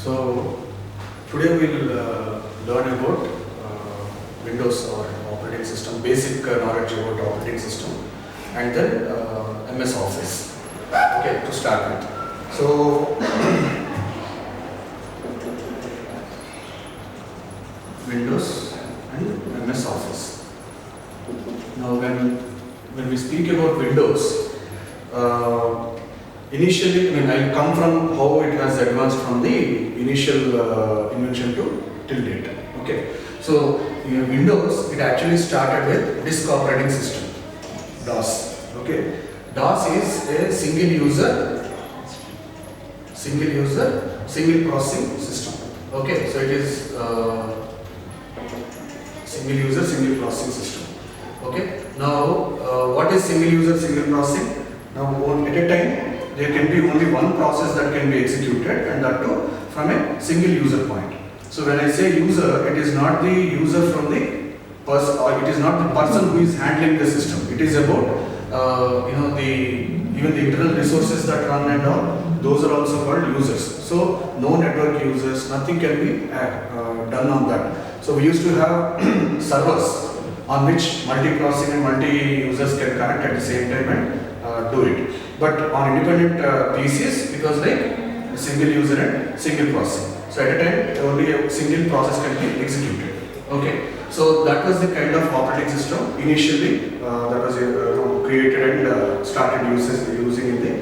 So today we'll learn about Windows or operating system, basic knowledge about operating system, and then MS Office. Okay, to start with. So Windows and MS Office. Now when we speak about Windows, initially, I'll come from how it has advanced from the initial invention to till date. Okay, so Windows, it actually started with disk operating system, DOS. Okay, DOS is a single single processing system. Okay, so it is single processing system. Okay, now what is single processing? Now at a time there can be only one process that can be executed, and that too from a single user point. So when I say user, it is not the user from the person, or it is not the person who is handling the system. It is about even the internal resources that run and all. Those are also called users. So no network users, nothing can be done on that. So we used to have servers on which multi-processing and multi-users can connect at the same time and do it. But on independent PCs, it was like single user and single processing. So at a time, only a single process can be executed. Okay. So that was the kind of operating system initially that was created and started using in the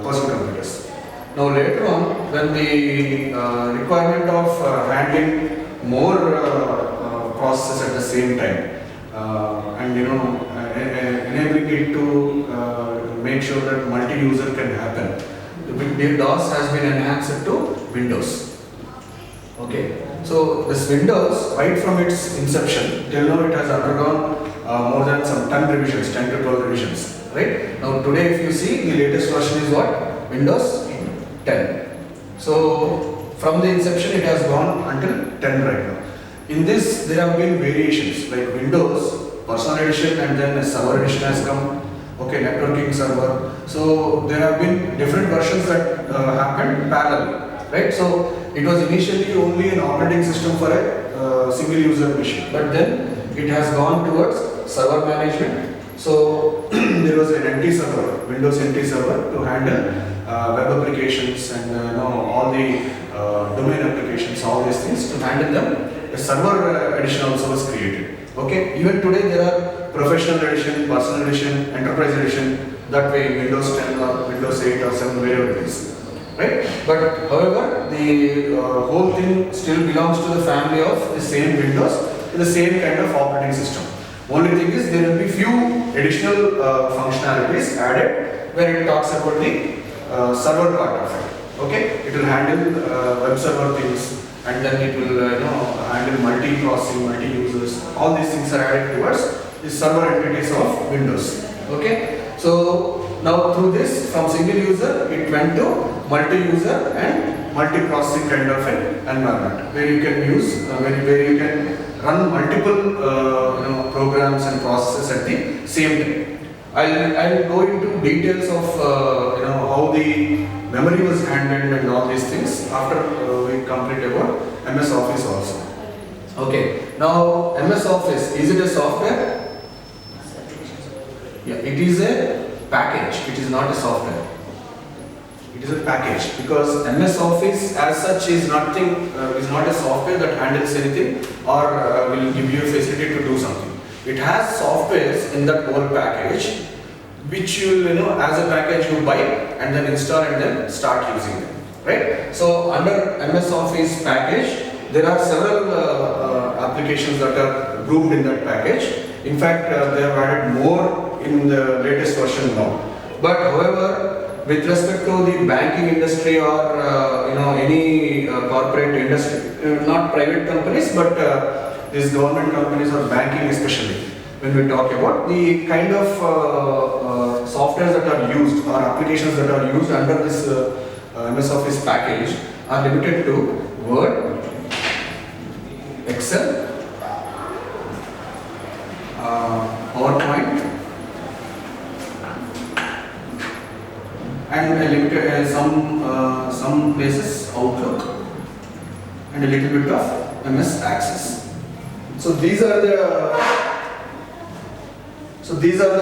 personal computers. Now later on, when the requirement of handling more processes at the same time and enabling it to make sure that multi-user can happen, the DOS has been enhanced to Windows. Okay, so this Windows, right from its inception till now, it has undergone more than some 10 revisions, 10 to 12 revisions. Right now, today, if you see, the latest version is what? Windows 10. So from the inception, it has gone until 10 right now. In this, there have been variations like Windows Personal Edition, and then a Server Edition has come. Okay, networking server. So there have been different versions that happened parallel, right? So it was initially only an operating system for a single user machine, but then it has gone towards server management. So there was an NT server, Windows NT server, to handle web applications and all the domain applications, all these things, to handle them. A server edition also was created. Okay, even today there are professional edition, personal edition, enterprise edition, that way Windows 10 or Windows 8 or 7, wherever it is. Right? But however, the whole thing still belongs to the family of the same Windows, the same kind of operating system. Only thing is, there will be few additional functionalities added where it talks about the server part of it. Okay, it will handle web server things, and then it will handle multi-processing, multi-users. All these things are added towards the server entities of Windows. Okay, so now through this, from single user, it went to multi-user and multi-processing kind of an environment where you can use, where you can run multiple programs and processes at the same time. I'll go into details of how the memory was handled and all these things after we complete about MS Office also. Okay, now MS Office, is it a software? Yeah, it is a package, it is not a software. It is a package, because MS Office as such is nothing, is not a software that handles anything or will give you a facility to do something. It has softwares in that whole package, which you will, as a package you buy and then install and then start using them. Right? So under MS Office package, there are several applications that are grouped in that package. In fact, they have added more in the latest version now. But however, with respect to the banking industry or any corporate industry, not private companies, but these government companies or banking especially, when we talk about the kind of softwares that are used or applications that are used under this MS Office package are limited to Word, Excel, PowerPoint, and some places Outlook, and a little bit of MS Access. So these are the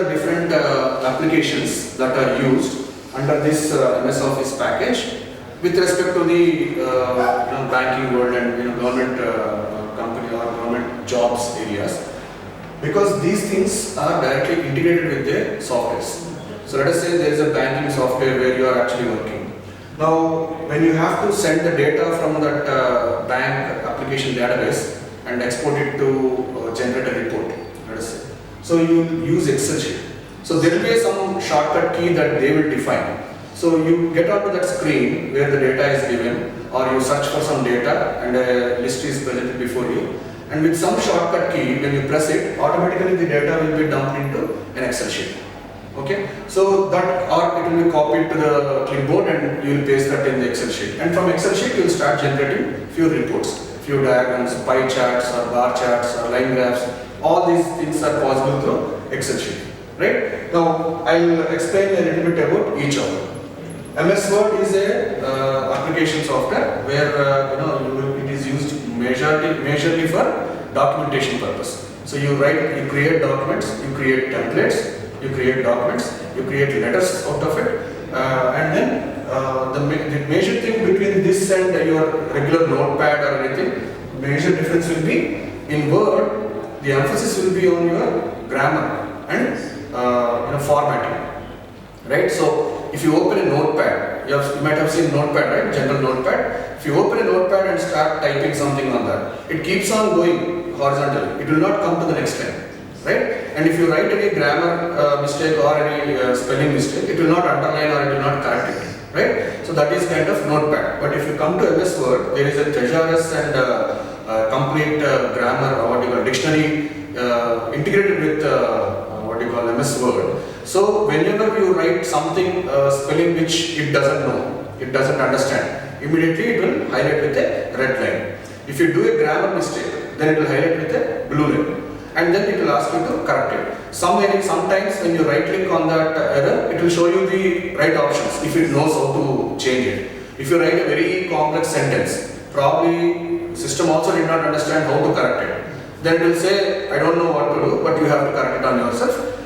different applications that are used under this MS Office package with respect to the banking world and government company or government jobs areas, because these things are directly integrated with their softwares. So let us say there is a banking software where you are actually working. Now, when you have to send the data from that bank application database and export it to generate a report, let us say. So you use Excel sheet. So there will be some shortcut key that they will define. So you get onto that screen where the data is given, or you search for some data and a list is presented before you. And with some shortcut key, when you press it, automatically the data will be dumped into an Excel sheet. Okay, so that, or it will be copied to the clipboard and you will paste that in the Excel sheet. And from Excel sheet, you will start generating few reports, few diagrams, pie charts or bar charts or line graphs. All these things are possible through Excel sheet. Right? Now, I will explain a little bit about each of them. MS Word is a application software where it is used majorly for documentation purpose. So you create documents, you create templates, you create documents, you create letters out of it, and then the major thing between this and your regular notepad or anything, major difference will be in Word, the emphasis will be on your grammar and formatting. Right? So if you open a notepad, you might have seen notepad, right? General notepad. If you open a notepad and start typing something on that, it keeps on going horizontally. It will not come to the next line. Right? And if you write any grammar mistake or any spelling mistake, it will not underline or it will not correct it. Right? So that is kind of notepad. But if you come to MS Word, there is a thesaurus and complete grammar, dictionary integrated with MS Word. So whenever you write something, spelling which it doesn't know, it doesn't understand, immediately it will highlight with a red line. If you do a grammar mistake, then it will highlight with a blue line. And then it will ask you to correct it. Sometimes when you right click on that error, it will show you the right options if it knows how to change it. If you write a very complex sentence, probably system also did not understand how to correct it. Then it will say, I don't know what to do, but you have to correct it on yourself.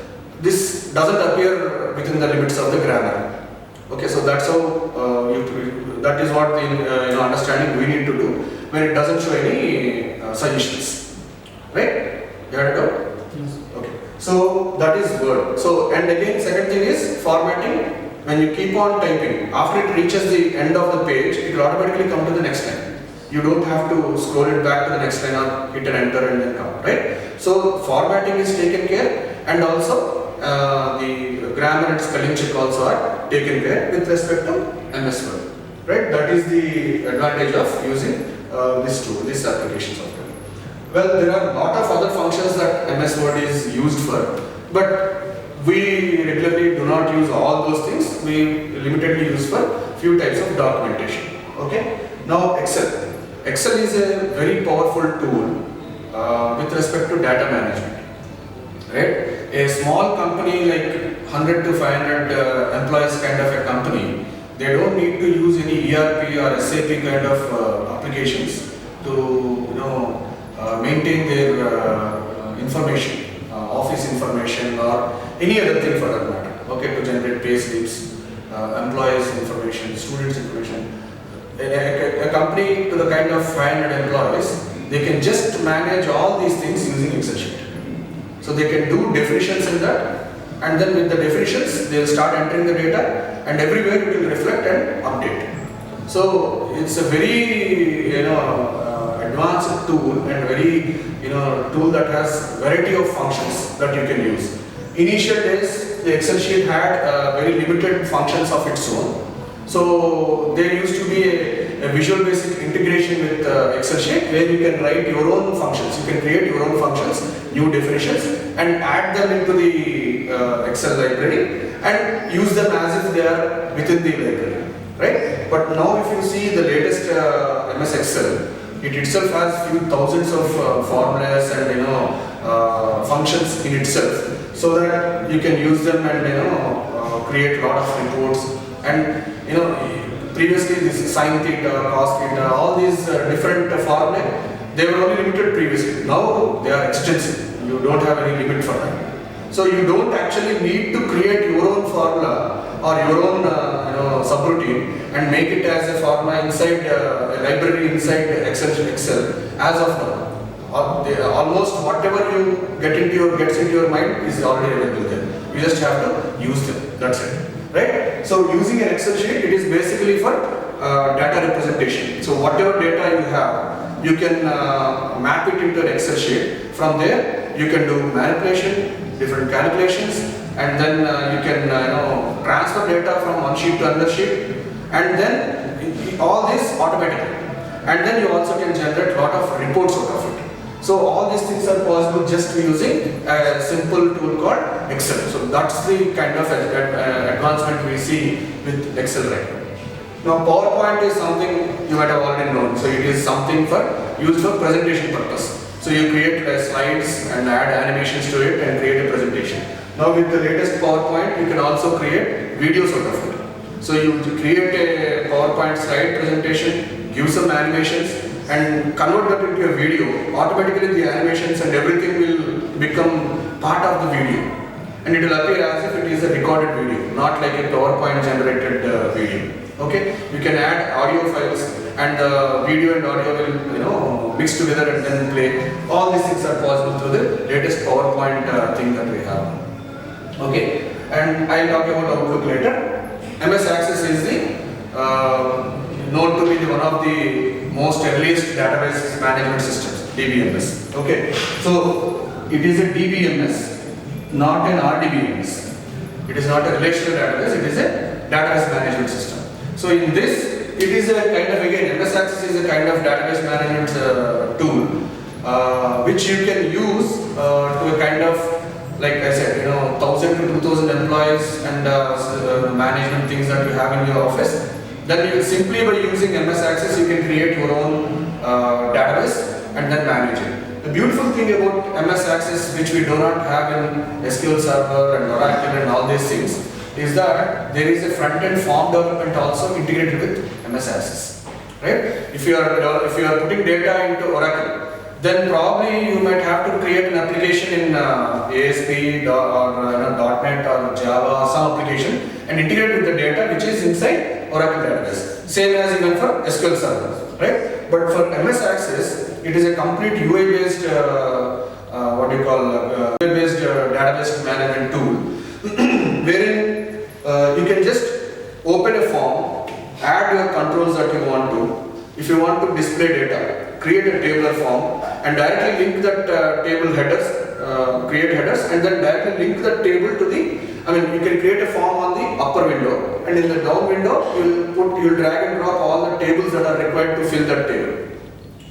This doesn't appear within the limits of the grammar. Okay, so that's how that is what the understanding we need to do when it doesn't show any suggestions. Right? You have to go? Yes. Okay. So that is Word. So, and again, second thing is formatting. When you keep on typing, after it reaches the end of the page, it will automatically come to the next line. You don't have to scroll it back to the next line or hit an enter and then come. Right? So formatting is taken care, and also the grammar and spelling check also are taken care with respect to MS Word. Right? That is the advantage of using this tool, this application software. Well, there are a lot of other functions that MS Word is used for, but we regularly do not use all those things. We limitedly use for few types of documentation. Okay? Now Excel. Excel is a very powerful tool with respect to data management. Right? A small company like 100 to 500 employees kind of a company, they don't need to use any ERP or SAP kind of applications to maintain their information, office information or any other thing for that matter. Okay, to generate pay slips, employees information, students information. A company to the kind of 500 employees, they can just manage all these things using Excel sheet. So they can do definitions in that, and then with the definitions, they will start entering the data, and everywhere it will reflect and update. So it's a very advanced tool and very tool that has variety of functions that you can use. Initial days, the Excel sheet had very limited functions of its own. So there used to be a Visual Basic integration with Excel sheet where you can write your own functions. You can create your own functions, new definitions, and add them into the Excel library and use them as if they are within the library. Right? But now if you see the latest MS Excel, it itself has few thousands of formulas and functions in itself, so that you can use them and create a lot of reports. And previously this sin theta, cos theta, all these different formulae, they were only limited previously. Now they are extensive. You don't have any limit for that. So you don't actually need to create your own formula or your own subroutine and make it as a formula inside a library inside Excel as of now. Almost whatever you gets into your mind is already available there. You just have to use them. That's it, right? So using an Excel sheet, it is basically for data representation. So whatever data you have, you can map it into an Excel sheet. From there, you can do manipulation, different calculations, and then you can transfer data from one sheet to another sheet, and then all this automatically. And then you also can generate a lot of reports out of it. So all these things are possible just using a simple tool called Excel. So that's the kind of advancement we see with Excel right now. Now PowerPoint is something you might have already known. So it is something used for presentation purpose. So you create slides and add animations to it and create a presentation. Now with the latest PowerPoint, you can also create videos out of it. So you create a PowerPoint slide presentation, give some animations, and convert that into a video. Automatically the animations and everything will become part of the video, and it will appear as if it is a recorded video, not like a PowerPoint generated video. Okay, you can add audio files, and the video and audio will mix together and then play. All these things are possible through the latest PowerPoint thing that we have. Okay, and I'll talk about Outlook later. MS Access is the known to be one of the most earliest database management systems, DBMS. Okay, so it is a DBMS, not an RDBMS. It is not a relational database, it is a database management system. So in this, it is a kind of, again, MS Access is a kind of database management tool which you can use to a kind of, like I said, 1,000 to 2,000 employees and management things that you have in your office. Then you simply by using MS Access, you can create your own database and then manage it. The beautiful thing about MS Access, which we do not have in SQL Server and Oracle and all these things, is that there is a front-end form development also integrated with MS Access, right? If you are putting data into Oracle, then probably you might have to create an application in ASP or .NET or Java or some application and integrate with the data which is inside Oracle database. Same as even for SQL Server, right? But for MS Access, it is a complete UI-based UI-based database management tool, wherein you can just open a form, add your controls that you want to. If you want to display data, create a tabular form and directly link that table headers, create headers, and then directly link that table to the, you can create a form on the upper window, and in the down window, you'll drag and drop all the tables that are required to fill that table,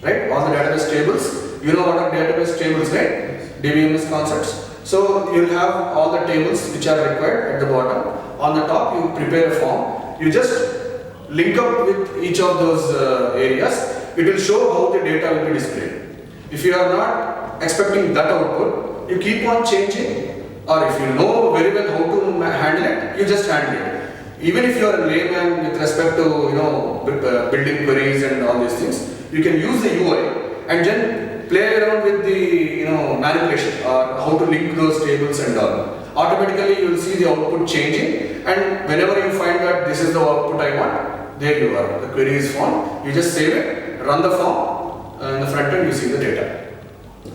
right? All the database tables. You know what are database tables, right? DBMS concepts. So you'll have all the tables which are required at the bottom. On the top, you prepare a form. You just link up with each of those areas. It will show how the data will be displayed. If you are not expecting that output, you keep on changing, or if you know very well how to handle it, you just handle it. Even if you are a layman with respect to building queries and all these things, you can use the UI and then play around with the manipulation or how to link those tables and all. Automatically you will see the output changing, and whenever you find that this is the output I want, there you are. The query is formed. You just save it, run the form, in the front end you see the data.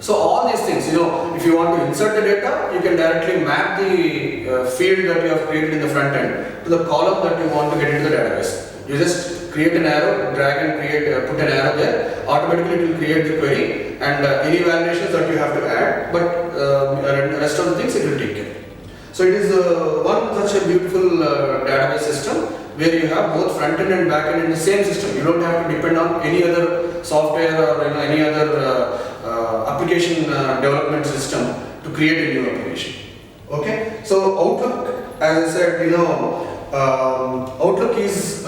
So all these things, if you want to insert the data, you can directly map the field that you have created in the front end to the column that you want to get into the database. You just create an arrow, drag and put an arrow there. Automatically it will create the query, and any validations that you have to add, but the rest of the things it will take care. So it is one such a beautiful database system where you have both front end and back end in the same system. You don't have to depend on any other software or any other application development system to create a new application. Okay, so Outlook, as I said, Outlook is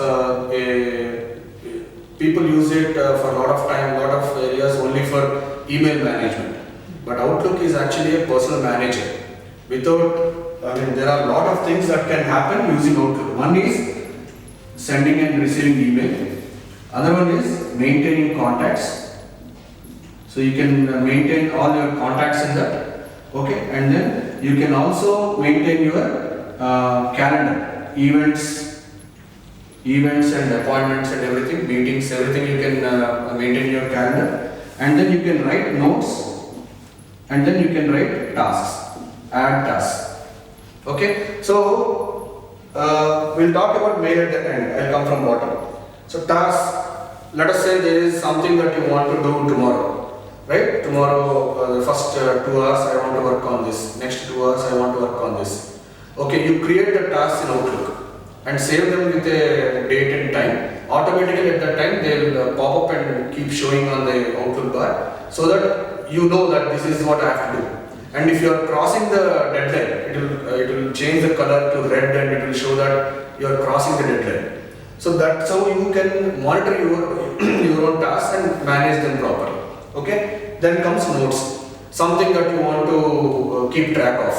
people use it for a lot of time, lot of areas only for email management. But Outlook is actually a personal manager. Without, there are a lot of things that can happen using Outlook. One is sending and receiving email. Other one is maintaining contacts. So you can maintain all your contacts in that. Okay, and then you can also maintain your calendar, events and appointments and everything, meetings, everything you can maintain your calendar. And then you can write notes, and then you can write tasks, add tasks. Okay, so we'll talk about mail at the end. I'll come from bottom. So tasks, let us say there is something that you want to do tomorrow, right? Tomorrow, the first 2 hours I want to work on this, next 2 hours I want to work on this. Okay, you create the tasks in Outlook and save them with a date and time. Automatically at that time they will pop up and keep showing on the Outlook bar, so that you know that this is what I have to do. And if you are crossing the deadline, it will change the color to red and it will show that you are crossing the deadline. So that's how you can monitor your own tasks and manage them properly. Okay. Then comes notes, something that you want to keep track of.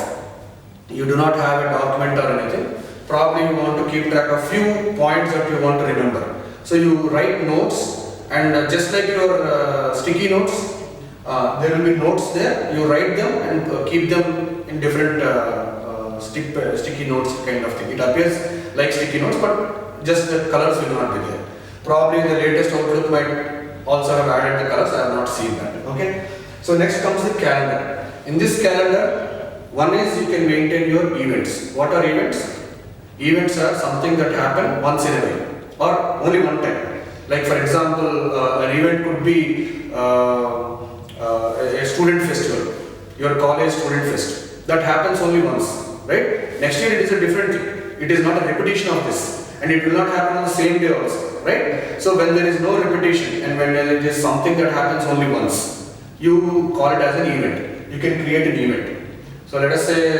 You do not have a document or anything. Probably you want to keep track of few points that you want to remember. So you write notes, and just like your sticky notes, there will be notes there. You write them and keep them in different sticky notes kind of thing. It appears like sticky notes, but just the colors will not be there. Probably the latest Outlook might also have added the colors. I have not seen that. Okay. So next comes the calendar. In this calendar, one is you can maintain your events. What are events? Events are something that happen once in a while or only one time. Like for example, an event could be a student festival, your college student fest. That happens only once, right? Next year it is a different thing. It is not a repetition of this, and it will not happen on the same day also, right? So when there is no repetition and when there is something that happens only once, you call it as an event. You can create an event. So let us say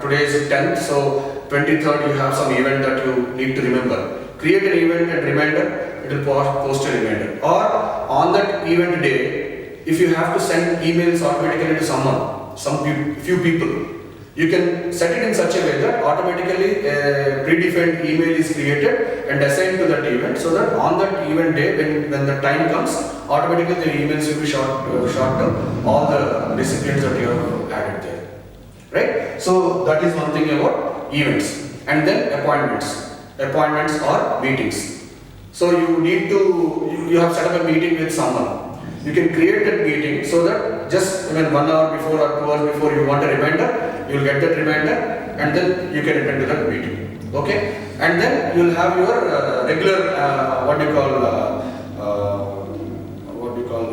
today is 10th, so 23rd you have some event that you need to remember. Create an event and reminder, it will post a reminder. Or on that event day, if you have to send emails automatically to someone, few people, you can set it in such a way that automatically a predefined email is created and assigned to that event, so that on that event day, when the time comes, automatically the emails will be shot to all the recipients that you have added there. Right? So that is one thing about events. And then appointments or meetings. So you have set up a meeting with someone. You can create that meeting so that just 1 hour before or 2 hours before you want a reminder, you will get that reminder and then you can attend to that meeting. Okay? And then you will have your regular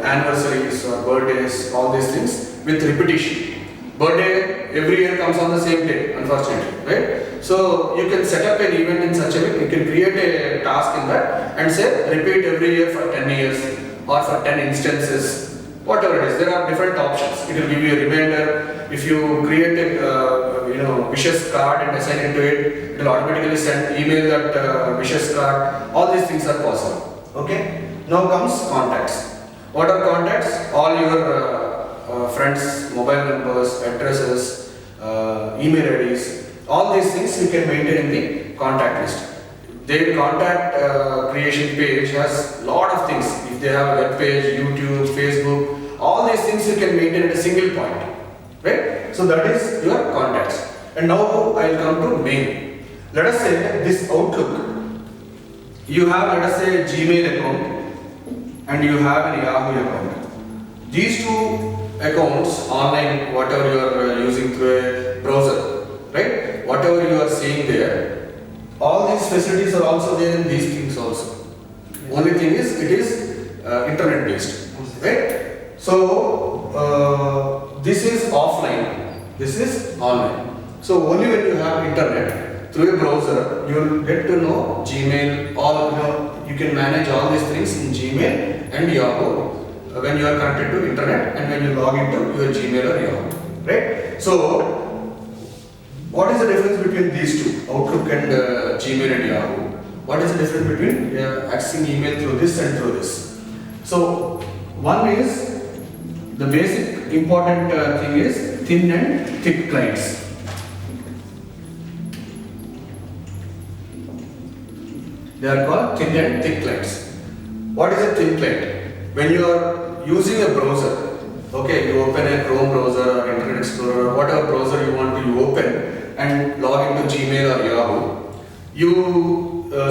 anniversaries or birthdays, all these things with repetition. Birthday every year comes on the same day, unfortunately, right? So you can set up an event in such a way, you can create a task in that and say repeat every year for 10 years or for 10 instances, whatever it is. There are different options. It will give you a reminder. If you create a wishes card and assign it to it, it will automatically email that wishes card. All these things are possible. Okay. Now comes contacts. What are contacts? All your friends, mobile numbers, addresses, email IDs, all these things you can maintain in the contact list. Their contact creation page has lot of things. If they have a web page, YouTube, Facebook, all these things you can maintain at a single point, right? So that is your contacts. And now I will come to mail. Let us say this Outlook. You have, let us say, a Gmail account and you have an Yahoo account. These two accounts online, whatever you are using through a browser, right? Whatever you are seeing there, all these facilities are also there in these things also. Only thing is, it is internet based, right? So this is offline, this is online. So only when you have internet through a browser, you will get to know Gmail. You can manage all these things in Gmail and Yahoo when you are connected to internet and when you log into your Gmail or Yahoo, right? So what is the difference between these two, Outlook and Gmail and Yahoo? What is the difference between accessing email through this and through this? So one is, the basic important thing is thin and thick clients. They are called thin and thick clients. What is a thin client? When you are using a browser, okay, you open a Chrome browser or Internet Explorer or whatever browser you want to you open and log into Gmail or Yahoo. You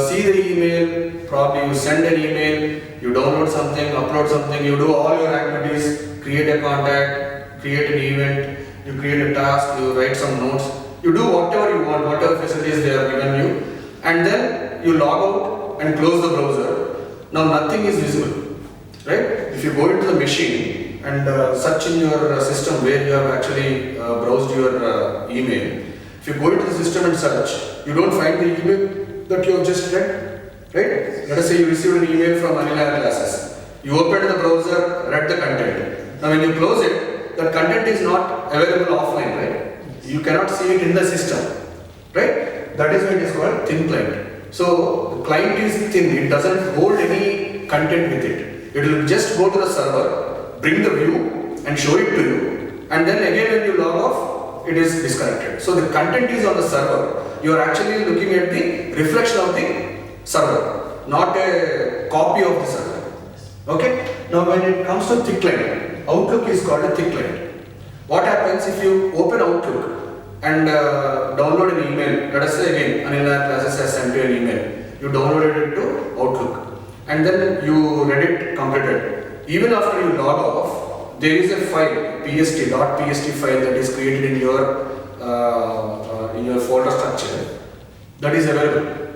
see the email, probably you send an email, you download something, upload something, you do all your activities, create a contact, create an event, you create a task, you write some notes, you do whatever you want, whatever facilities they have given you, and then you log out and close the browser. Now nothing is visible, right? If you go into the machine and search in your system where you have actually browsed your email, if you go into the system and search, you don't find the email that you have just read, right? Let us say you received an email from Anila Classes. You opened the browser, read the content. Now when you close it, that content is not available offline, right? You cannot see it in the system, right? That is why it is called thin client. So the client is thin, it doesn't hold any content with it. It will just go to the server, bring the view and show it to you, and then again when you log off, it is disconnected. So the content is on the server. You are actually looking at the reflection of the server, not a copy of the server. Okay? Now when it comes to thick client, Outlook is called a thick client. What happens if you open Outlook and download an email? Let us say again, Anila Classes has sent you an email. You downloaded it to Outlook and then you read it completed. Even after you log off, there is a file, .pst file that is created in your folder structure that is available,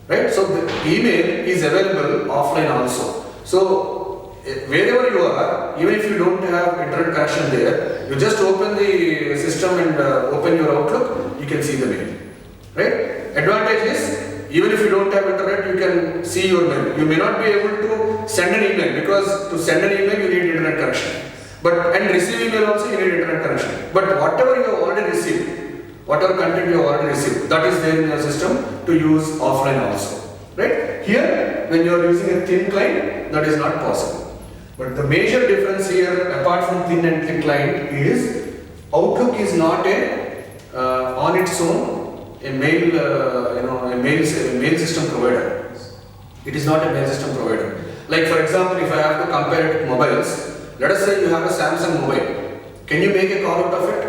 right? So the email is available offline also. So wherever you are, even if you don't have internet connection there, you just open the system and open your Outlook, you can see the mail, right? Advantage is, even if you don't have internet, you can see your mail. You may not be able to send an email because to send an email you need internet connection. And receive email also you need internet connection. But whatever you have already received, whatever content you have already received, that is there in your system to use offline also, right? Here, when you are using a thin client, that is not possible. But the major difference here, apart from thin and thick client, is Outlook is not a on its own a mail system provider. It is not a mail system provider. Like for example, if I have to compare it with mobiles, let us say you have a Samsung mobile. Can you make a call out of it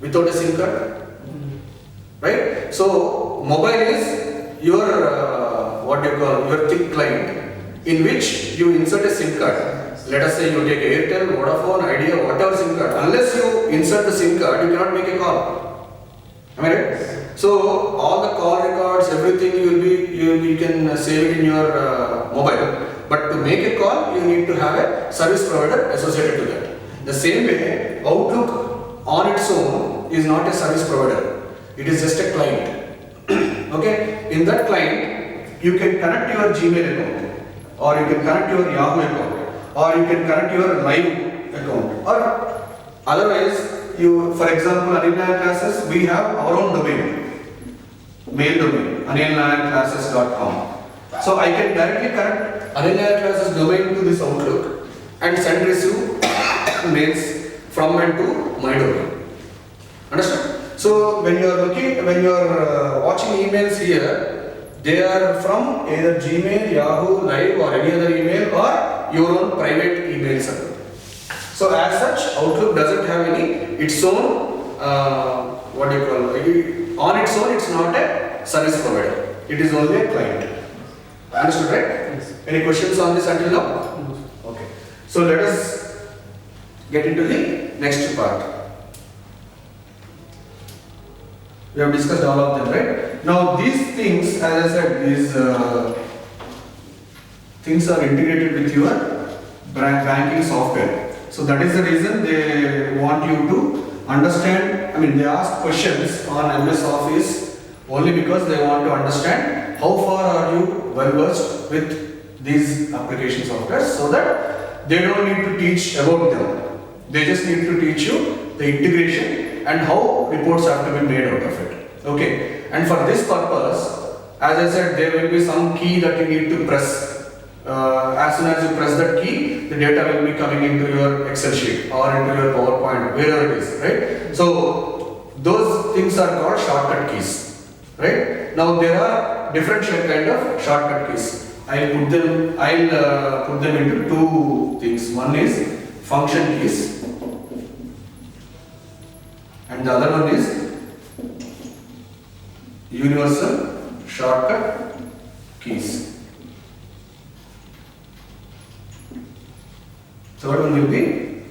without a SIM card? Right? So mobile is your your thick client in which you insert a SIM card. Let us say you take Airtel, Vodafone, Idea, whatever SIM card. Unless you insert the SIM card, you cannot make a call. Am I right? So all the call records, everything you can save it in your mobile. But to make a call, you need to have a service provider associated to that. The same way, Outlook on its own is not a service provider. It is just a client. Okay? In that client, you can connect your Gmail account, or you can connect your Yahoo account, or you can connect your Live account, or otherwise, for example, Anila Classes, we have our own domain, mail domain, anilnayanclasses.com. So I can directly connect Anila Classes domain to this Outlook and send receive mails from and to my domain. Understand? So when you are watching emails here, they are from either Gmail, Yahoo, Live, or any other email, or your own private email server. So as such, Outlook doesn't have its own on its own. It's not a service provider. It is only a client. Understood, right? Yes. Any questions on this until now? No. Okay. So let us get into the next part. We have discussed all of them, right? Now these things, as I said, these things are integrated with your banking software. So that is the reason they want you to understand. I mean, they ask questions on MS Office only because they want to understand how far are you well versed with these application softwares, so that they don't need to teach about them. They just need to teach you the integration and how reports have to be made out of it. Okay. And for this purpose, as I said, there will be some key that you need to press. As soon as you press that key, the data will be coming into your Excel sheet or into your PowerPoint, wherever it is, right? So those things are called shortcut keys, right? Now there are different kind of shortcut keys. I'll put them into two things. One is function keys, and the other one is universal shortcut keys. Third one will be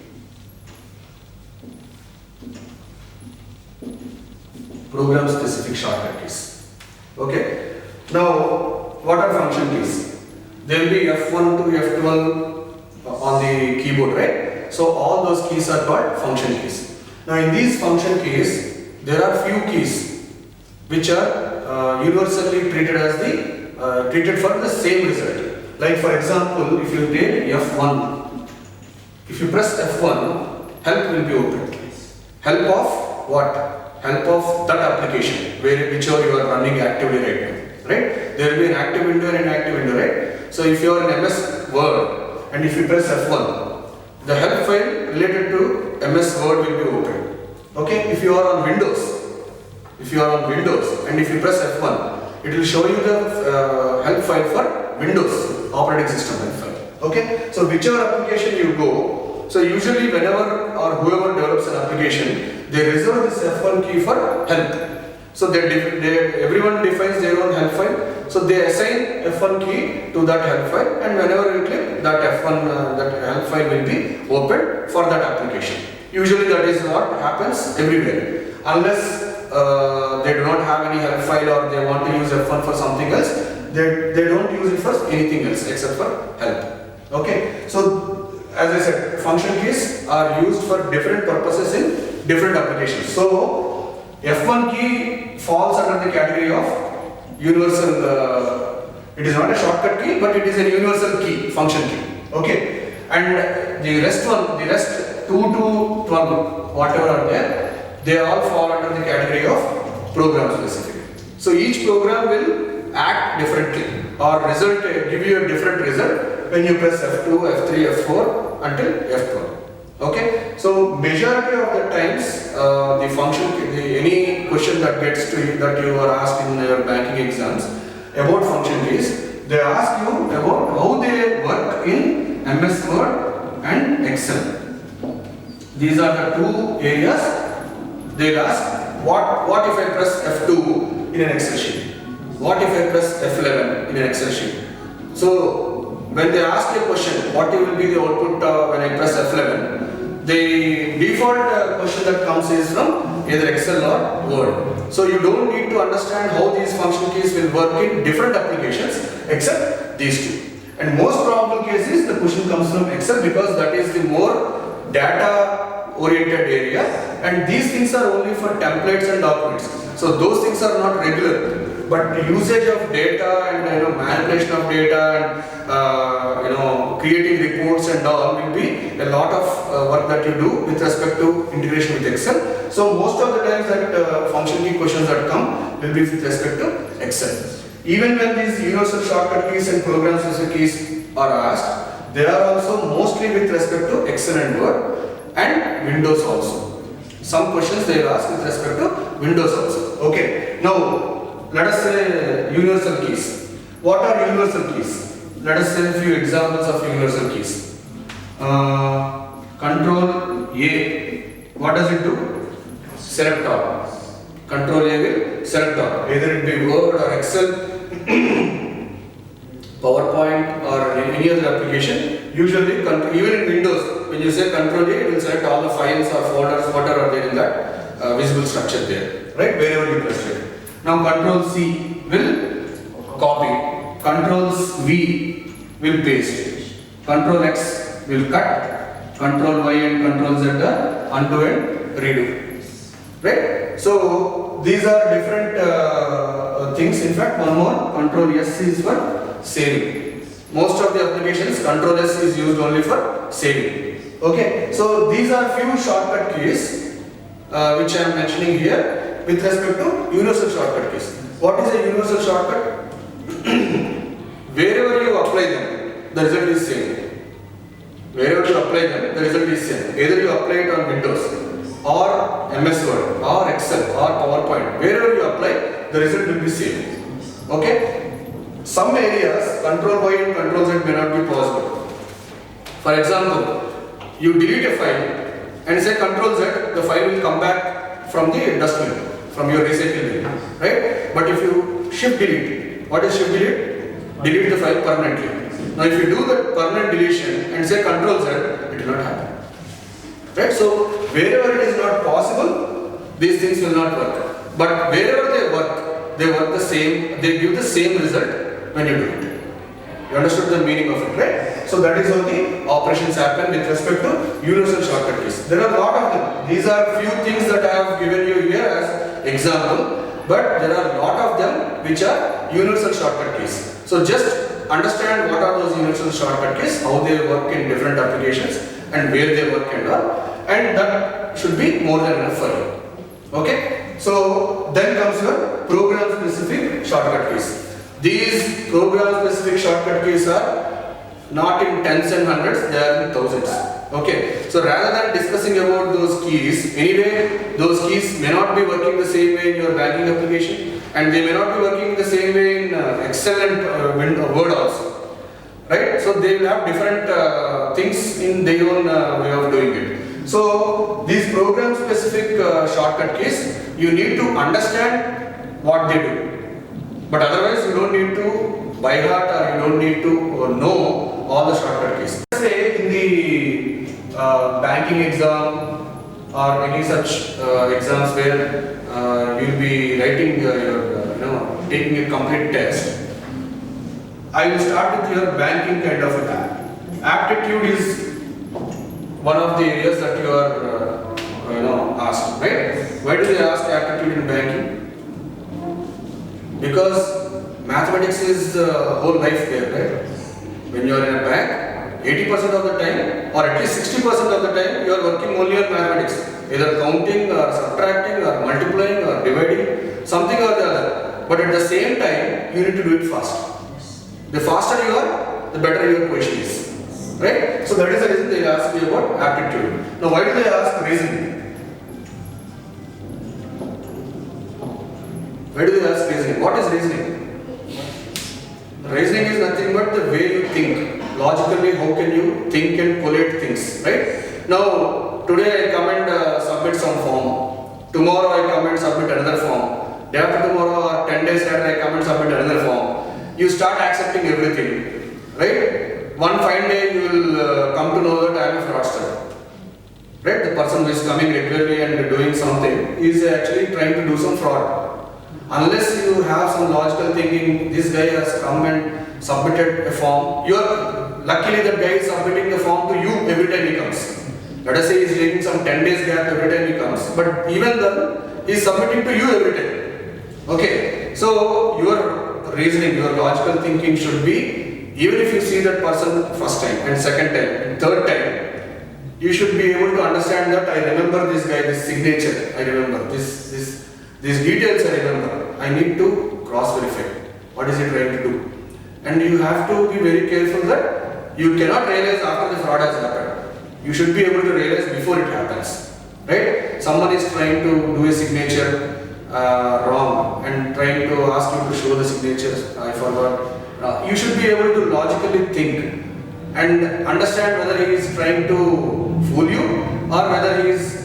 program specific shortcut keys. Okay. Now, what are function keys? There will be F1 to F12 on the keyboard, right? So all those keys are called function keys. Now, in these function keys, there are few keys which are universally treated as the treated for the same result. Like for example, if you take F1, if you press F1, help will be opened. Help of what? Help of that application, whichever you are running actively right now. Right? There will be an active window and an inactive window, right? So if you are in MS Word and if you press F1, the help file related to MS Word will be opened. Okay? If you are on Windows, and if you press F1, it will show you the help file for Windows operating system help file. Okay? So whichever application you go, so usually whenever or whoever develops an application, they reserve this F1 key for help. So everyone defines their own help file. So they assign F1 key to that help file, and whenever you click, that F1 that help file will be opened for that application. Usually that is what happens everywhere, unless they do not have any help file or they want to use F1 for something else. They don't use it for anything else except for help. Okay. So as I said, function keys are used for different purposes in different applications. So F1 key falls under the category of universal, it is not a shortcut key, but it is a universal key, function key. Okay. And the rest 2 to 12, whatever are there, they all fall under the category of program specific. So each program will act differently or give you a different result when you press F2, F3, F4 until F12. Okay, so majority of the times the function, any question that gets to you, that you are asked in your banking exams about function keys, they ask you about how they work in MS Word and Excel. These are the two areas. They will ask what if I press F2 in an Excel sheet? What if I press F11 in an Excel sheet? So when they ask you a question, what will be the output when I press F11? The default question that comes is from either Excel or Word. So you don't need to understand how these function keys will work in different applications except these two. And most probable case is the question comes from Excel because that is the more data oriented area, and these things are only for templates and documents. So those things are not regular. But the usage of data and manipulation of data and creating reports and all will be a lot of work that you do with respect to integration with Excel. So most of the times that function key questions that come will be with respect to Excel. Even when these universal shortcut keys and program specific keys are asked, they are also mostly with respect to Excel and Word and Windows also. Some questions they will ask with respect to Windows also. Okay. Now let us say universal keys. What are universal keys? Let us say a few examples of universal keys. Control A, what does it do? Select all. Control A will select all. Either it be Word or Excel, PowerPoint or any other application. Usually, even in Windows, when you say Control A, it will select all the files or folders, whatever are there in that visible structure there, right? Wherever you press it. Now Control C will copy, Control V will paste, Control X will cut, Control Y and Control Z are undo and redo, right? So these are different things. In fact, one more, Control S is for saving. Most of the applications Control S is used only for saving. Okay, so these are few shortcut keys which I am mentioning here with respect to universal shortcut keys. What is a universal shortcut? Wherever you apply them, the result is same. Wherever you apply them, the result is same. Either you apply it on Windows or MS Word or Excel or PowerPoint. Wherever you apply, the result will be same. Okay? Some areas, control Y and control Z may not be possible. For example, you delete a file and say control Z, the file will come back from the dustbin, from your recycle bin, right? But if you shift delete, what is shift delete? Delete the file permanently. Now if you do the permanent deletion and say control Z, it will not happen. Right? So wherever it is not possible, these things will not work. But wherever they work the same, they give the same result when you do it. You understood the meaning of it, right? So that is how the operations happen with respect to universal shortcut keys. There are a lot of them. These are few things that I have given you here as example, but there are a lot of them which are universal shortcut keys. So just understand what are those universal shortcut keys, how they work in different applications and where they work and all, and that should be more than enough for you. Okay? So then comes your program specific shortcut keys. These program specific shortcut keys are not in tens and hundreds, they are in thousands. Okay, so rather than discussing about those keys, anyway, those keys may not be working the same way in your banking application, and they may not be working the same way in Excel and Word also. Right? So they will have different things in their own way of doing it. So these program specific shortcut keys, you need to understand what they do. But otherwise you don't need to by heart or you don't need to know all the shortcut keys. Say in the banking exam or any such exams where you will be writing taking a complete test. I will start with your banking kind of a aptitude is one of the areas that you are asked, right? Why do they ask aptitude in banking? Because mathematics is whole life there, right? When you are in a bank, 80% of the time or at least 60% of the time you are working only on mathematics, either counting or subtracting or multiplying or dividing, something or the other. But at the same time, you need to do it fast. The faster you are, the better your question is, right? So that is the reason they ask you about aptitude. Now why do they ask reasoning? Why do they ask reasoning? What is reasoning? Reasoning is nothing but the way you think. Logically, how can you think and collate things, right? Now, today I come and submit some form. Tomorrow I come and submit another form. Day after tomorrow or 10 days later I come and submit another form. You start accepting everything, right? One fine day you will come to know that I am a fraudster. Right? The person who is coming regularly and doing something is actually trying to do some fraud. Unless you have some logical thinking, this guy has come and submitted a form. Luckily that guy is submitting the form to you every time he comes. Let us say he is taking some 10 days gap every time he comes. But even then, he is submitting to you every time. Okay. So your reasoning, your logical thinking should be, even if you see that person first time and second time and third time, you should be able to understand that I remember this guy, this signature, I remember these details I remember. I need to cross-verify. What is he trying to do? And you have to be very careful that you cannot realize after the fraud has happened. You should be able to realize before it happens. Right? Someone is trying to do a signature wrong and trying to ask you to show the signatures. I forgot. You should be able to logically think and understand whether he is trying to fool you or whether he is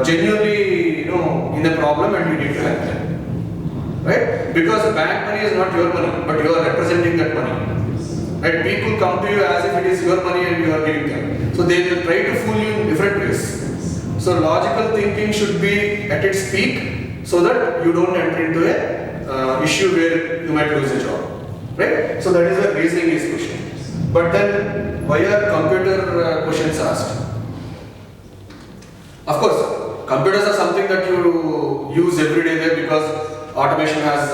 genuinely in a problem and you need to help them, right? Because bank money is not your money, but you are representing that money, right? People come to you as if it is your money and you are giving them, so they will try to fool you in different ways. So logical thinking should be at its peak so that you don't enter into a issue where you might lose a job, right? So that is where reasoning is question. But then why are computer questions asked? Of course, computers are something that you use every day there because automation has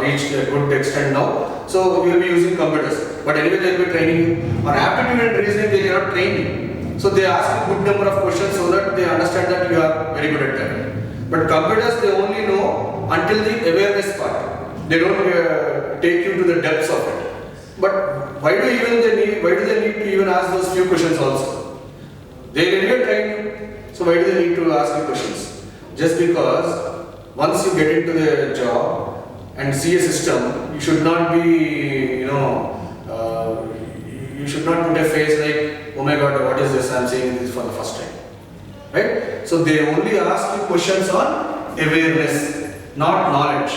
reached a good extent now. So we will be using computers. But anyway, they will be training you. On aptitude and reasoning, they cannot train you. So they ask a good number of questions so that they understand that you are very good at that. But computers, they only know until the awareness part. They don't take you to the depths of it. But why do they need to even ask those few questions also? They will anyway train you. So why do they need to ask you questions? Just because once you get into the job, and see a system, you should not be, you should not put a face like, oh my god, what is this? I am saying this for the first time. Right? So they only ask you questions on awareness, not knowledge.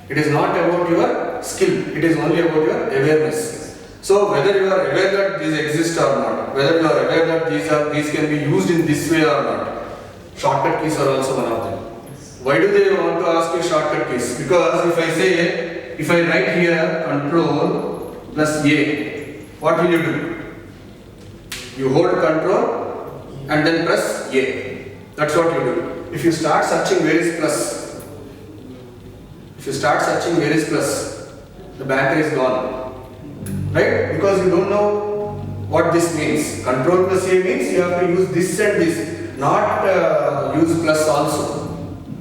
It is not about your skill, it is only about your awareness. So whether you are aware that these exist or not, whether you are aware that these can be used in this way or not, shortcut keys are also one of them. Why do they want to ask you shortcut keys? Because if I write here control plus A, what will you do? You hold control and then press A. That's what you do. If you start searching where is plus, the banker is gone. Right? Because you don't know what this means. Control plus A means you have to use this and this, not use plus also.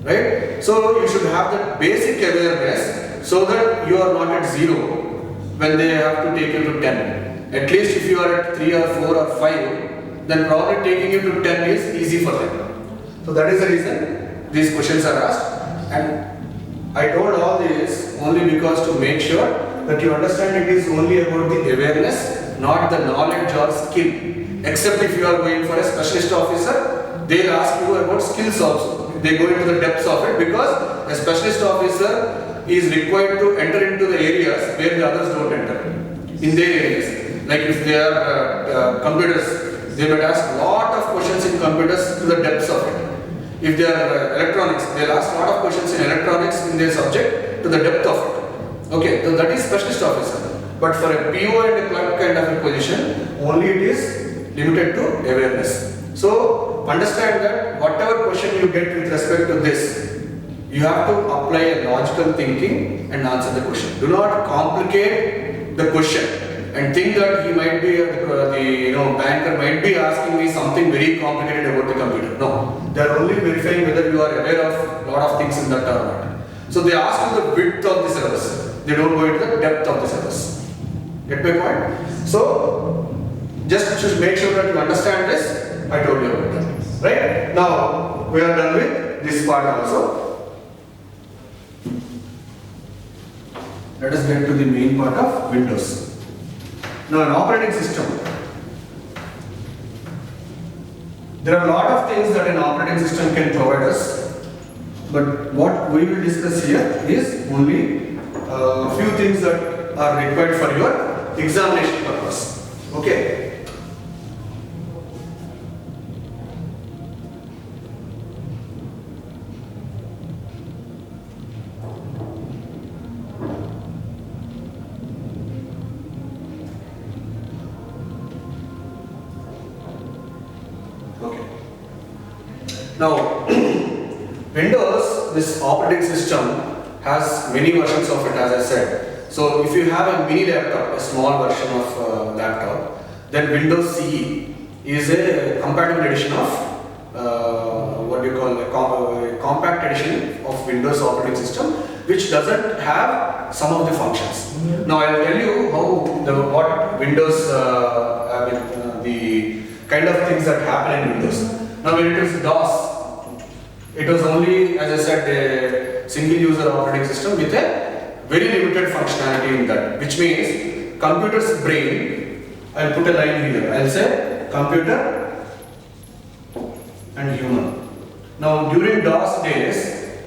Right? So you should have that basic awareness so that you are not at 0 when they have to take you to 10. At least if you are at 3 or 4 or 5, then probably taking you to 10 is easy for them. So that is the reason these questions are asked. And I told all this only because to make sure that you understand it is only about the awareness, not the knowledge or skill. Except if you are going for a specialist officer, they will ask you about skills also. They go into the depths of it because a specialist officer is required to enter into the areas where the others don't enter. In their areas. Like if they are computers, they might ask a lot of questions in computers to the depths of it. If they are electronics, they will ask a lot of questions in electronics in their subject to the depth of it. Okay, so that is specialist officer. But for a PO and a clerk kind of a position, only it is limited to awareness. So understand that whatever question you get with respect to this, you have to apply a logical thinking and answer the question. Do not complicate the question and think that he might be the banker might be asking me something very complicated about the computer. No, they are only verifying whether you are aware of a lot of things in that or not. So they ask you the width of the service. They don't go into the depth of the service. Get my point? So, just to make sure that you understand this, I told you about that. Right? Now, we are done with this part also. Let us get to the main part of Windows. Now, an operating system. There are a lot of things that an operating system can provide us, but what we will discuss here is only a few things that are required for your examination purpose. Okay. Okay. Now, Windows, this operating system, has many versions of it, as I said. So if you have a mini laptop, a small version of laptop, then Windows CE is a compatible edition of what you call a compact edition of Windows operating system, which doesn't have some of the functions. Now I will tell you how what Windows, the kind of things that happen in Windows. Now when it is DOS, it was only, as I said, a single user operating system with a very limited functionality in that, which means computer's brain, I'll put a line here, I'll say computer and human. Now during DOS days,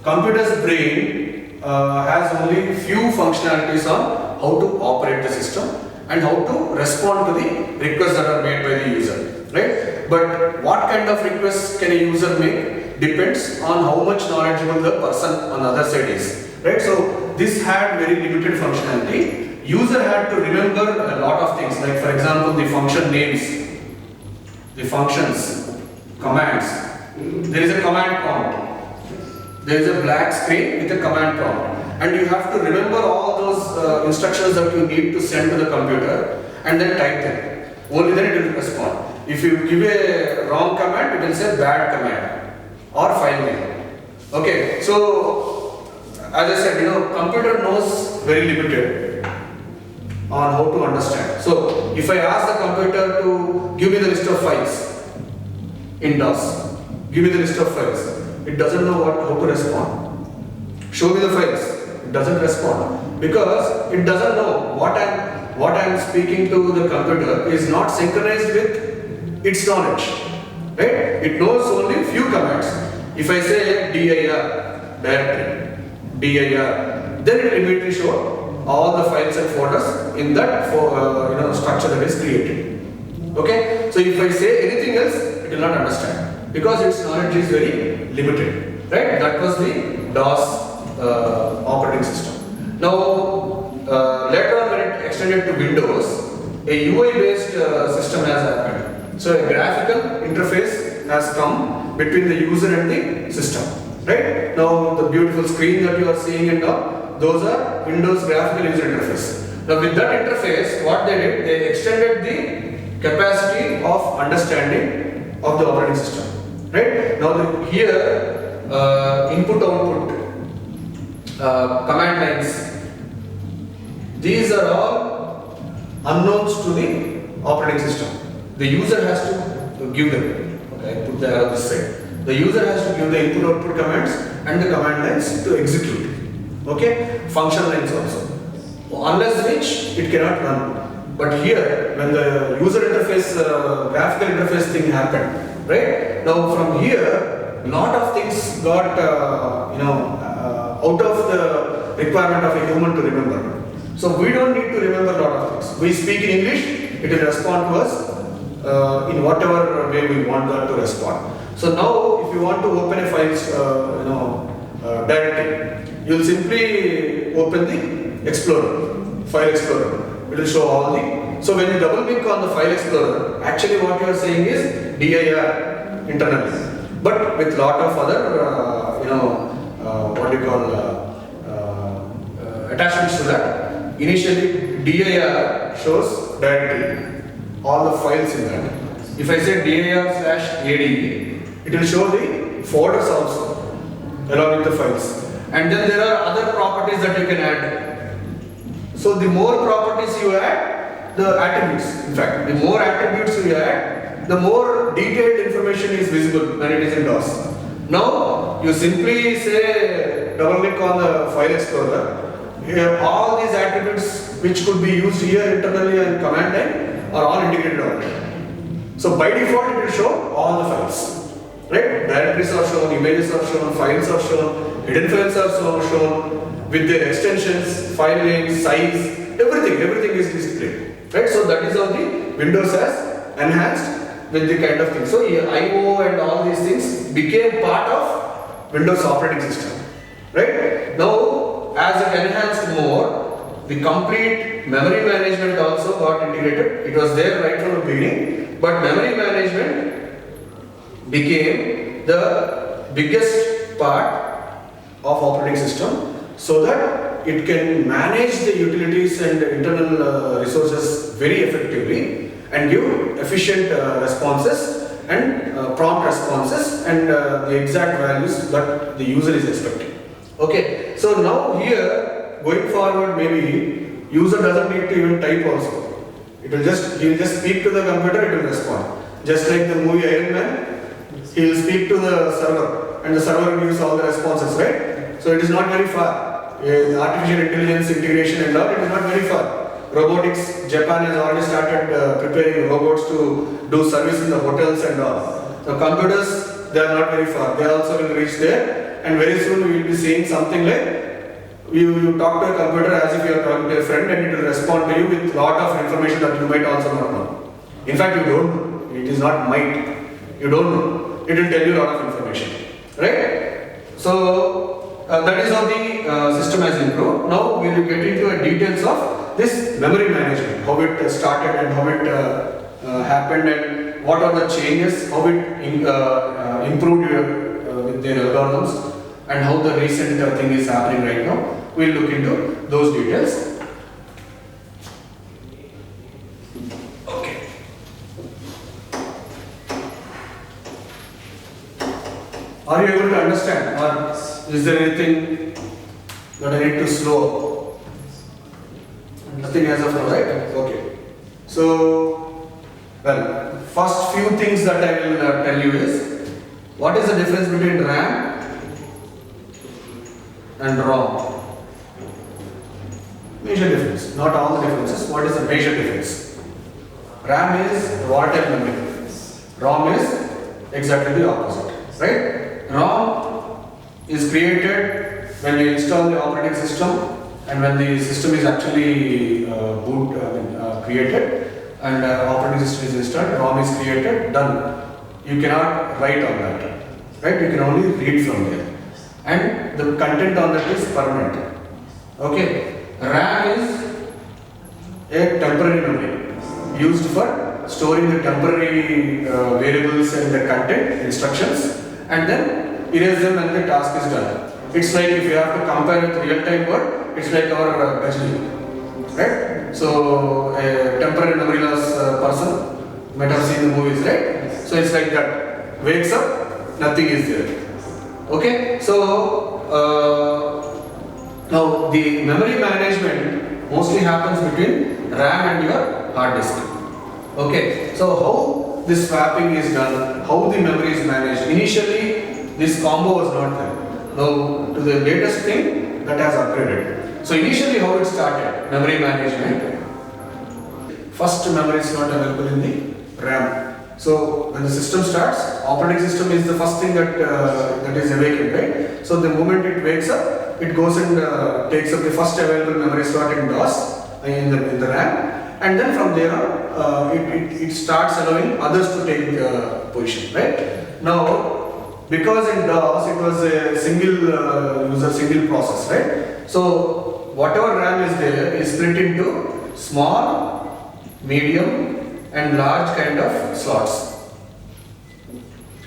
computer's brain has only few functionalities on how to operate the system and how to respond to the requests that are made by the user, right? But what kind of requests can a user make depends on how much knowledgeable the person on the other side is, right? So this had very limited functionality. User had to remember a lot of things, like for example the function names, the functions, commands. There is a command prompt. There is a black screen with a command prompt. And you have to remember all those instructions that you need to send to the computer and then type them. Only then it will respond. If you give a wrong command, it will say bad command or file name. Okay, so as I said, computer knows very limited on how to understand. So if I ask the computer to give me the list of files in DOS, give me the list of files, it doesn't know how to respond. show me the files. It doesn't respond because it doesn't know what I'm speaking to the computer is not synchronized with its knowledge. Right? It knows only few commands. If I say dir directory, dir, then it will immediately show all the files and folders in that structure that is created. Okay? So if I say anything else, it will not understand because its knowledge is very limited. Right? That was the DOS operating system. Now, later on when it extended to Windows, a UI based system has happened. So a graphical interface has come between the user and the system. Right? Now the beautiful screen that you are seeing and all, those are Windows graphical user interface. Now with that interface, what they did, they extended the capacity of understanding of the operating system. Right? Now here, input output, command lines, these are all unknowns to the operating system. The user has to give them. Okay, put the arrow this side. The user has to give the input-output commands and the command lines to execute. Okay, function lines also. Unless which it cannot run. But here, when the user interface, graphical interface thing happened, right? Now from here, lot of things got out of the requirement of a human to remember. So we don't need to remember a lot of things. We speak in English, it will respond to us in whatever way we want that to respond. So now, if you want to open a file directory, you will simply open the Explorer, File Explorer. It will show all the. So when you double click on the File Explorer, actually what you are saying is dir internally, but with lot of other attachments to that. Initially, dir shows directory, all the files in that. If I say dir/ade, it will show the folders also along with the files. And then there are other properties that you can add. So the more properties you add, the attributes. In fact, the more attributes you add, the more detailed information is visible when it is in DOS. Now you simply say double click on the File Explorer. Here, all these attributes which could be used here internally and command line are all integrated already. So by default it will show all the files. Right? Directories are shown, images are shown, files are shown, hidden files are shown with their extensions, file names, size, everything is displayed. Right? So that is how the Windows has enhanced with the kind of thing. So IO and all these things became part of Windows operating system. Right? Now, as it enhanced more, the complete memory management also got integrated. It was there right from the beginning, but memory management became the biggest part of operating system so that it can manage the utilities and internal resources very effectively and give efficient responses and prompt responses and the exact values that the user is expecting. Okay, so now here going forward, maybe user doesn't need to even type also. He will just speak to the computer, it will respond. Just like the movie Iron Man, he will speak to the server and the server gives all the responses, right? So it is not very far. The artificial intelligence integration and all, it is not very far. Robotics, Japan has already started preparing robots to do service in the hotels and all. The computers, they are not very far. They also will reach there. And very soon we will be seeing something like you talk to a computer as if you are talking to a friend and it will respond to you with lot of information that you might also not know. In fact, you don't know. It is not might. You don't know. It will tell you a lot of information. Right? So that is how the system has improved. Now we will get into the details of this memory management, how it started and how it happened and what are the changes, how it improved with their algorithms and how the recent thing is happening right now. We will look into those details. Okay. Are you able to understand, or is there anything that I need to slow? Nothing as of now, right? Okay. So, well, first few things that I will tell you is, what is the difference between RAM and ROM. Major difference, not all the differences. What is the major difference? RAM is volatile memory. ROM is exactly the opposite, right? ROM is created when you install the operating system and when the system is actually created and operating system is installed, ROM is created, done. You cannot write on that, right? You can only read from there. And the content on that is permanent. Okay. RAM is a temporary memory used for storing the temporary variables and the content, instructions, and then erase them when the task is done. It's like if you have to compare with real-time word, it's like our Gajini, right? So a temporary memory loss person, you might have seen the movies, right? So it's like that. Wakes up, nothing is there. Okay, so now the memory management mostly happens between RAM and your hard disk. Okay, so how this swapping is done, how the memory is managed. Initially, this combo was not there. Now, to the latest thing that has upgraded. So initially, how it started, memory management. First, memory is not available in the RAM. So when the system starts, operating system is the first thing that is awakened, right? So the moment it wakes up, it goes and takes up the first available memory slot in DOS in the RAM, and then from there on, it starts allowing others to take position, right? Now, because in DOS it was a single user, single process, right? So whatever RAM is there is split into small, medium, and large kind of slots.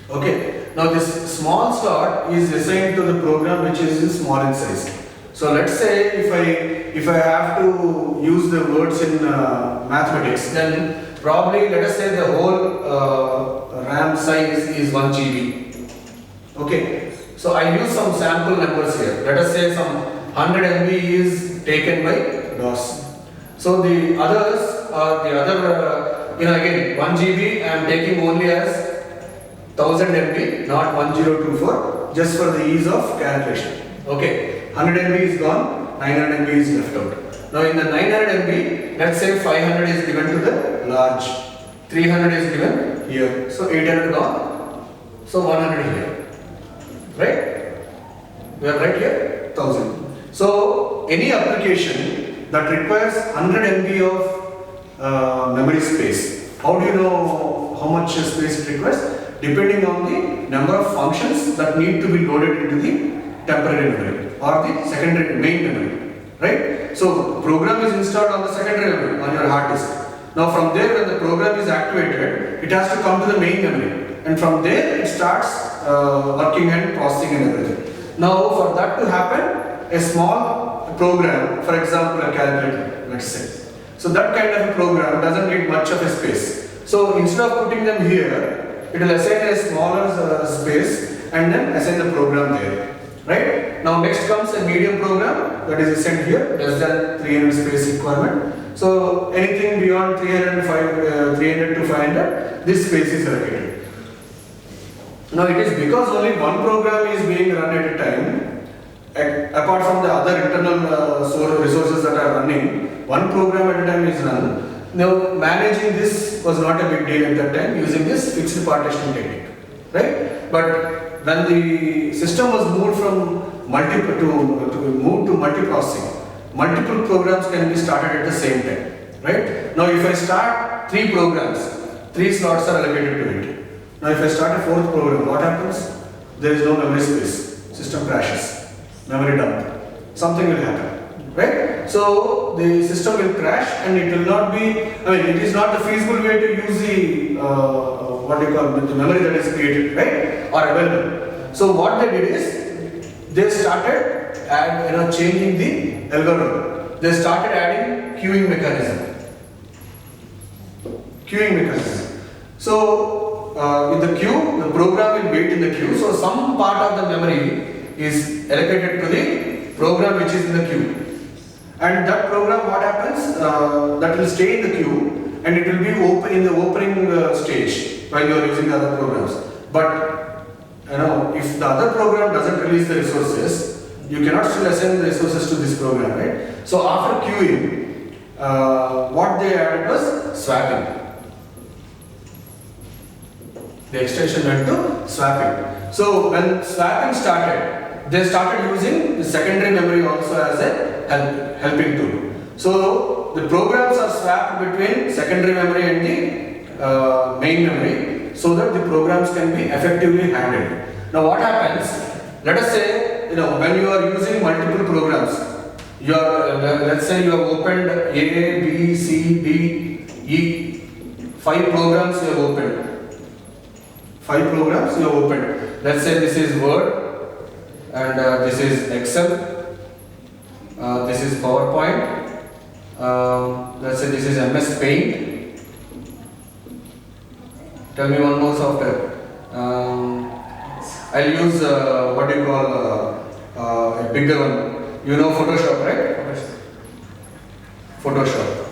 Okay. Now this small slot is assigned to the program which is small in size. So let's say if I have to use the words in mathematics, then probably let us say the whole RAM size is 1 GB. Okay. So I use some sample numbers here. Let us say some 100 MB is taken by DOS. So the others are the other. Again 1 GB I am taking only as 1000 MB, not 1024, just for the ease of calculation. Okay, 100 MB is gone, 900 MB is left out. Now in the 900 MB, let's say 500 is given to the large, 300 is given here, so 800 gone, so 100 here, right? We are right here, 1000. So any application that requires 100 MB of memory space. How do you know how much space it requires? Depending on the number of functions that need to be loaded into the temporary memory or the secondary main memory, right? So program is installed on the secondary memory on your hard disk. Now from there, when the program is activated, it has to come to the main memory, and from there it starts working and processing and everything. Now for that to happen, a small program, for example a calculator, let's say. So that kind of a program doesn't need much of a space. So instead of putting them here, it will assign a smaller space and then assign the program there, right? Now next comes a medium program that is assigned here, less than 300 space requirement. So anything beyond 300 to 500, this space is allocated. Now it is because only one program is being run at a time, apart from the other internal resources that are running, one program at a time is run. Now managing this was not a big deal at that time using this fixed partitioning technique, right? But when the system was moved from multiprocessing, multiple programs can be started at the same time, right? Now if I start 3 programs, 3 slots are allocated to it. Now if I start a 4th program, what happens? There is no memory space, system crashes, memory dump, something will happen. Right? So the system will crash and it will not be, it is not the feasible way to use the the memory that is created, right? Or available. So what they did is they started changing the algorithm. They started adding queuing mechanism. So with the queue, the program will wait in the queue. So some part of the memory is allocated to the program which is in the queue. And that program, what happens? That will stay in the queue and it will be open in the opening stage while you are using the other programs. But if the other program doesn't release the resources, you cannot still assign the resources to this program, right? So after queuing, what they added was swapping. The extension went to swapping. So when swapping started, they started using the secondary memory also as a helping tool. So the programs are swapped between secondary memory and the main memory so that the programs can be effectively handled. Now what happens? Let us say, when you are using multiple programs, let's say you have opened A, B, C, D, E, 5 programs you have opened. 5 programs you have opened. Let's say this is Word and this is Excel. This is PowerPoint. Let's say this is MS Paint. Tell me one more software. I'll use what do you call a bigger one. You know Photoshop, right? Photoshop.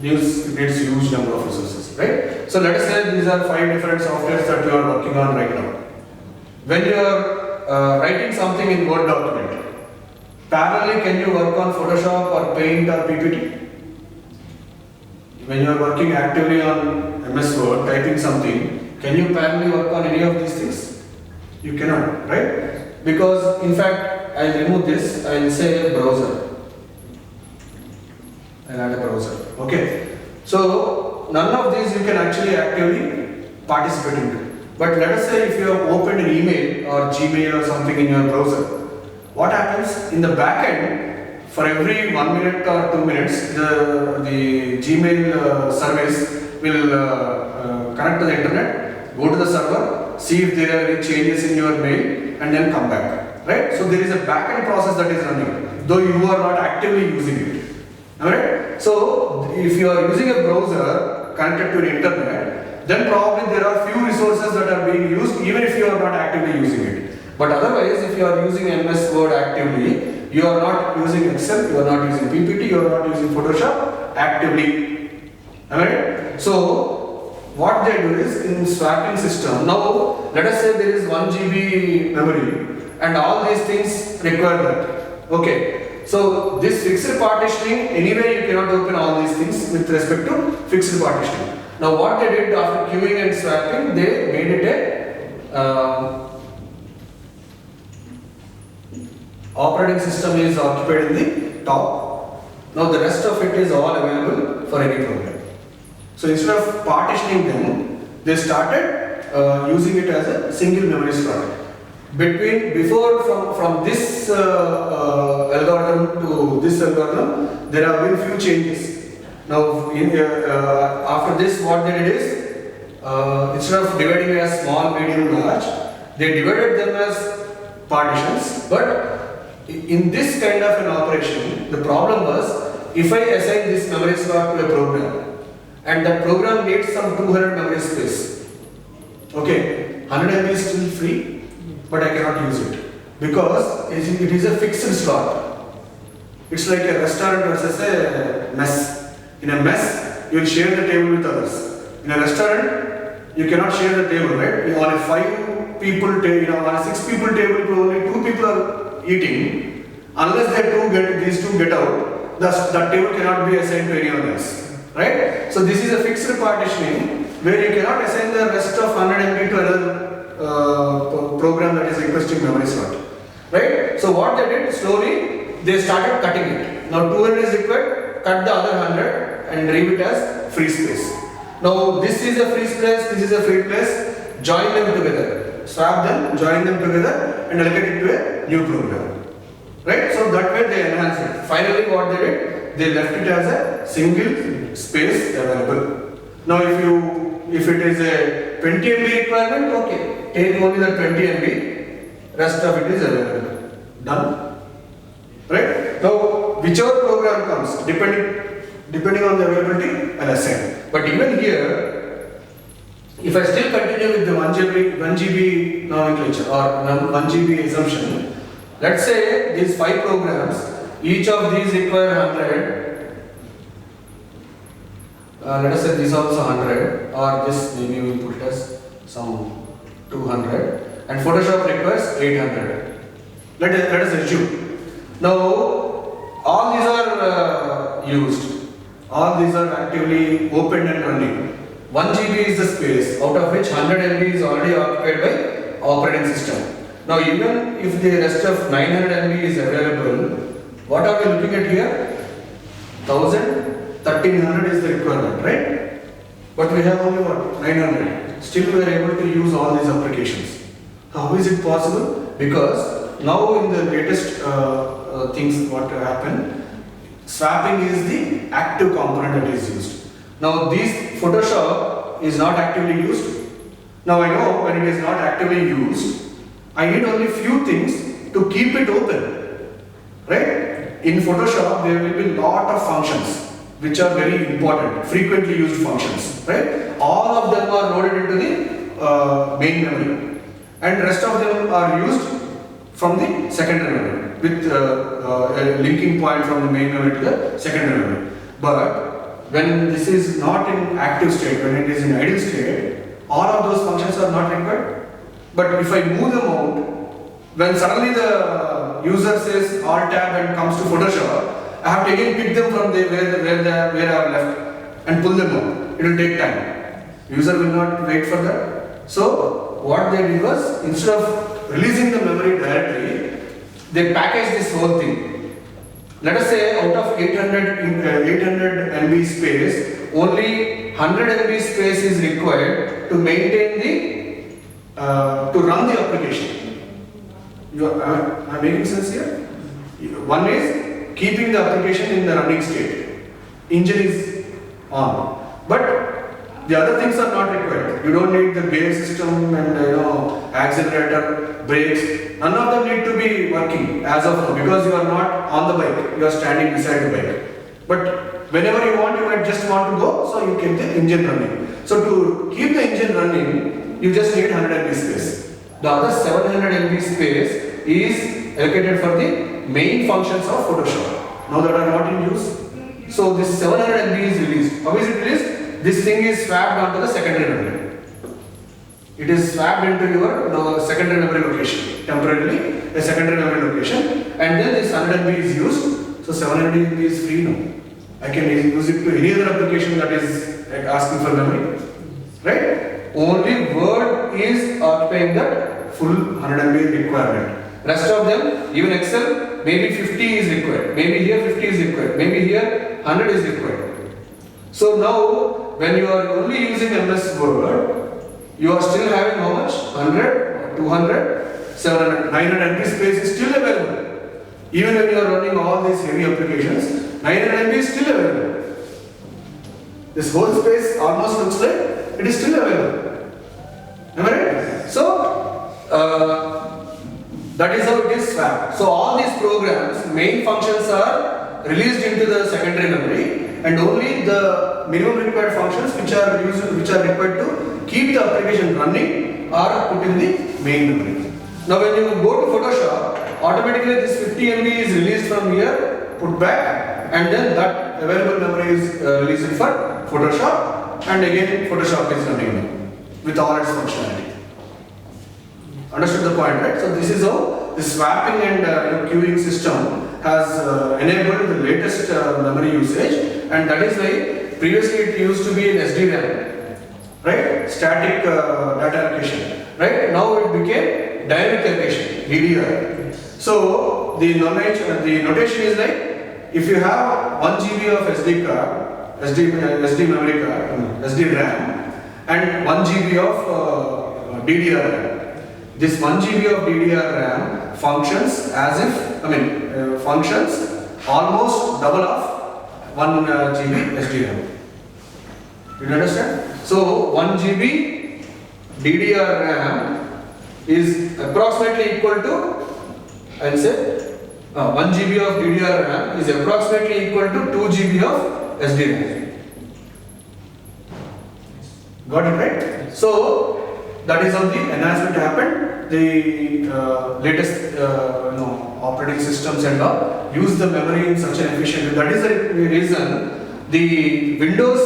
It needs huge number of resources, right? So let us say these are 5 different softwares that you are working on right now. When you are writing something in Word document, parallelly can you work on Photoshop or Paint or PPT? When you are working actively on MS Word, typing something, can you parallelly work on any of these things? You cannot, right? Because in fact, I'll remove this, I'll say browser. I'll add a browser, okay? So, none of these you can actually actively participate into. But let us say if you have opened an email or Gmail or something in your browser, what happens in the back end, for every 1 minute or 2 minutes, the Gmail service will connect to the internet, go to the server, see if there are any changes in your mail and then come back, right? So there is a back-end process that is running, though you are not actively using it, alright? So if you are using a browser connected to the internet, then probably there are few resources that are being used even if you are not actively using it. But otherwise, if you are using MS Word actively, you are not using Excel, you are not using PPT, you are not using Photoshop actively, alright? So what they do is in swapping system, now let us say there is 1 GB memory and all these things require that. Okay, so this fixed partitioning, anyway you cannot open all these things with respect to fixed partitioning. Now what they did after queuing and swapping, they made it a operating system is occupied in the top. Now the rest of it is all available for any program. So instead of partitioning them, they started using it as a single memory slot. From this algorithm to this algorithm, there have been few changes. Now after this, what they did is instead of dividing as small, medium, large, they divided them as partitions. But in this kind of an operation, the problem was if I assign this memory slot to a program, and that program needs some 200 memory space. Okay, 100 MB is still free, but I cannot use it because it is a fixed slot. It's like a restaurant versus a mess. In a mess, you will share the table with others. In a restaurant, you cannot share the table, right? On a 5 people table, on a 6 people table, only 2 people are eating. Unless these two get out, that table cannot be assigned to anyone else. Right? So this is a fixed partitioning where you cannot assign the rest of 100 MB to another program that is requesting memory slot. Right? So what they did, slowly they started cutting it. Now 200 is required, cut the other 100 and leave it as free space. Now this is a free space, this is a free place, join them together. Swap them, join them together and allocate it to a new program. Right? So that way they enhance it. Finally what they did, they left it as a single space available. Now if it is a 20 MB requirement, okay, take only the 20 MB, rest of it is available. Done? Right? Now whichever program comes, depending on the availability, I'll assign. But even here, if I still continue with the 1 GB nomenclature or 1 GB assumption, let's say these 5 programs, each of these require 100. Let us say this also 100, or this maybe we will put it as some 200, and Photoshop requires 800. Let us assume. Now, all these are used. All these are actively opened and running. 1 GB is the space, out of which 100 MB is already occupied by operating system. Now, even if the rest of 900 MB is available, what are we looking at here? 1000, 1300 is the requirement, right? But we have only what? 900. Still we are able to use all these applications. How is it possible? Because now in the latest things what happen, swapping is the active component that is used. Now this Photoshop is not actively used. Now I know when it is not actively used, I need only few things to keep it open, right? In Photoshop there will be lot of functions which are very important, frequently used functions, right? All of them are loaded into the main memory, and rest of them are used from the secondary memory with a linking point from the main memory to the secondary memory. But when this is not in active state, when it is in idle state, all of those functions are not required. But if I move them out, when suddenly the user says Alt Tab and comes to Photoshop, I have to again pick them from where I have left and pull them out. It will take time. User will not wait for that. So what they did was, instead of releasing the memory directly, they packaged this whole thing. Let us say out of 800 MB space, only 100 MB space is required to maintain the to run the application. Am I making sense here? One is keeping the application in the running state. Engine is on, but the other things are not required. You don't need the gear system and accelerator, brakes. None of them need to be working as of now because you are not on the bike. You are standing beside the bike. But whenever you want, you might just want to go, so you keep the engine running. So to keep the engine running, you just need 100 MB space. The other 700 MB space is allocated for the main functions of Photoshop, now that are not in use. So this 700 MB is released. How is it released? This thing is swapped onto the secondary memory. It is swapped into your secondary memory location, temporarily a secondary memory location, and then this 100 MB is used. So 700 MB is free now. I can use it to any other application that is asking for memory, right? Only Word is occupying that full 100 MB requirement. Rest of them, even Excel, maybe 50 is required, maybe here 50 is required, maybe here 100 is required. So now, when you are only using MS Word, you are still having how much? 100, 200, 700, 900 MB space is still available. Even when you are running all these heavy applications, 900 MB is still available. This whole space almost looks like it is still available. Am I right? So, that is how it is swapped. So all these programs, main functions are released into the secondary memory, and only the minimum required functions which are required to keep the application running are put in the main memory. Now when you go to Photoshop, automatically this 50 MB is released from here, put back, and then that available memory is released for Photoshop, and again Photoshop is running now with all its functionality. Understood the point, right? So this is how the swapping and queuing system has enabled the latest memory usage, and that is why previously it used to be in SDRAM, right? Static data allocation, right? Now it became dynamic allocation, DDR. So the notation is like, if you have 1 GB of SD card, SD memory card, SD RAM, and 1 GB of DDR RAM. This 1 GB of DDR RAM functions as if, functions almost double of 1 GB SD RAM. You understand? So 1 GB DDR RAM is approximately equal to, I will say, 1 GB of DDR RAM is approximately equal to 2 GB of SD RAM. Got it, right? So that is how the enhancement happened. The latest operating systems and all use the memory in such an efficient way. That is the reason the Windows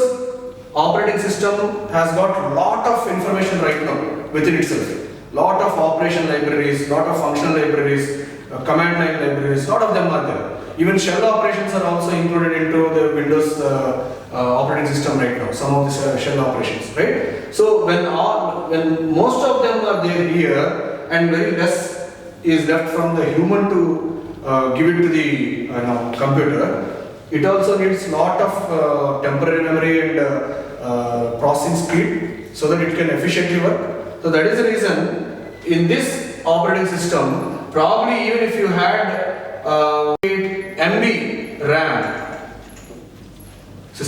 operating system has got a lot of information right now within itself. lot of operation libraries, lot of function libraries, command line libraries, lot of them are there. Even shell operations are also included into the Windows operating system right now, some of the shell operations, right? So when most of them are there here and very less is left from the human to give it to the computer, it also needs lot of temporary memory and processing speed so that it can efficiently work. So that is the reason in this operating system, probably even if you had 8 MB RAM, the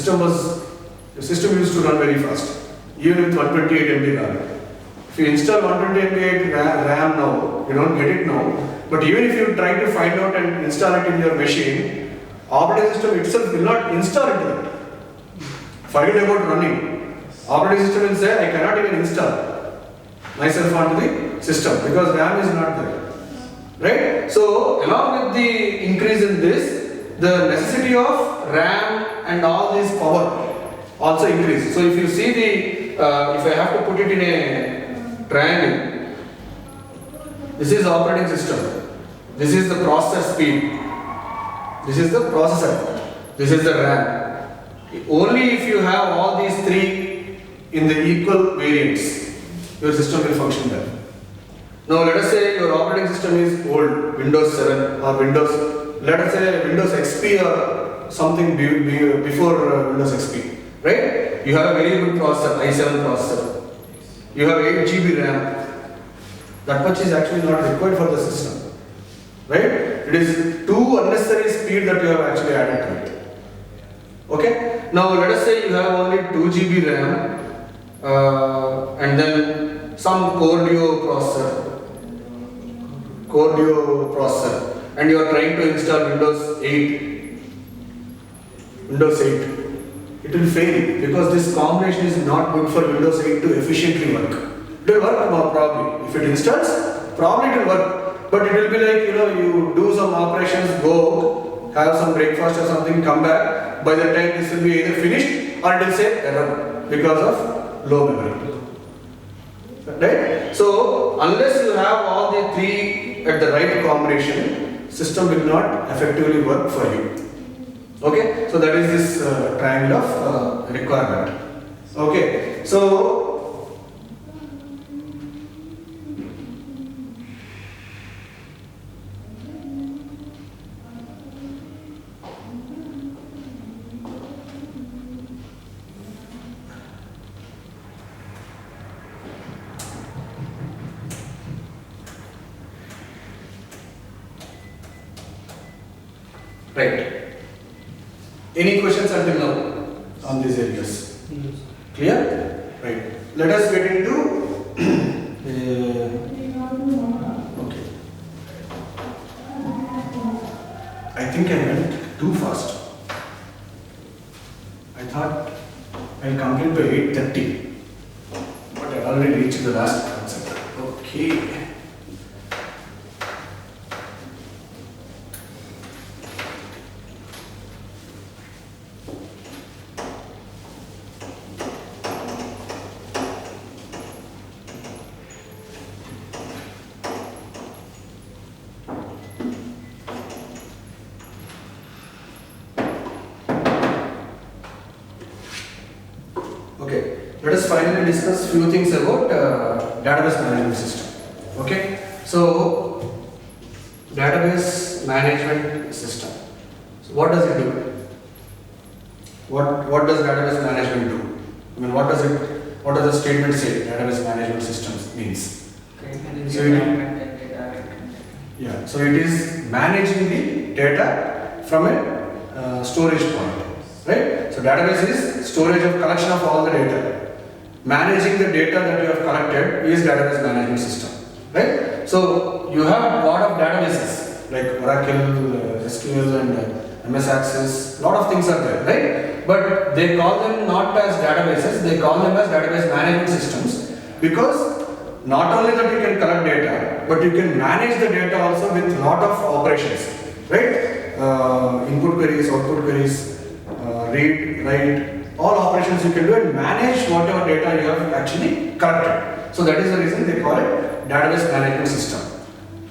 system used to run very fast, even with 128 MB RAM. If you install 128 RAM now, you don't get it now, but even if you try to find out and install it in your machine, operating system itself will not install it to that. Forget about running. Operating system will say, I cannot even install myself onto the system because RAM is not there. Right? So, along with the increase in this, the necessity of RAM and all this power also increases. So, if you see the, if I have to put it in a triangle, this is operating system, this is the processor speed, this is the processor, this is the RAM. Only if you have all these three in the equal variants, your system will function well. Now let us say your operating system is old, Windows 7 or Windows, let us say Windows XP or something before Windows XP, right? You have a very good processor, i7 processor. You have 8 GB RAM. That much is actually not required for the system, right? It is too unnecessary speed that you have actually added to it. Okay? Now let us say you have only 2 GB RAM and then some Core Duo processor, and you are trying to install Windows 8. It will fail because this combination is not good for Windows 8 to efficiently work. It will work more probably. If it installs, probably it will work. But it will be like, you do some operations, go, have some breakfast or something, come back. By the time this will be either finished or it will say error because of low memory. Right? So, unless you have all the three at the right combination, system will not effectively work for you. Okay? So, that is this triangle of requirement. Okay? So, right. Any questions until now on these areas? Yes. Clear? Right. Let us get into okay. I think I went too fast. I thought I'll complete by 8:30, but I already reached the last concept. Okay. Okay, let us finally discuss few things about database management system. Okay, so database management system. So what does it do? What does database management do? I mean, what does the statement say? Database management systems means. So it is managing the data from a storage point. Right? So database is storage of collection of all the data. Managing the data that you have collected is database management system. Right? So you have a lot of databases like Oracle, SQL and MS Access, lot of things are there, right? But they call them not as databases, they call them as database management systems because not only that you can collect data, but you can manage the data also with lot of operations, right? Input queries, output queries, read, write, all operations you can do and manage whatever data you have actually collected. So that is the reason they call it database management system.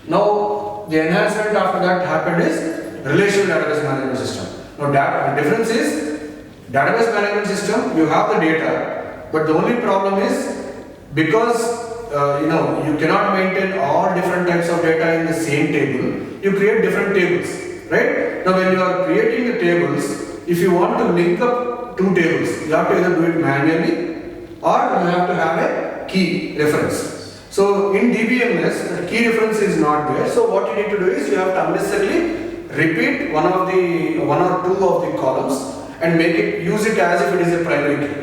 Now the enhancement after that happened is relational database management system. Now the difference is database management system, you have the data, but the only problem is because you cannot maintain all different types of data in the same table, you create different tables, right? Now when you are creating the tables, if you want to link up two tables, you have to either do it manually or you have to have a key reference. So in DBMS, the key reference is not there. So what you need to do is you have to unnecessarily repeat one or two of the columns and use it as if it is a primary key.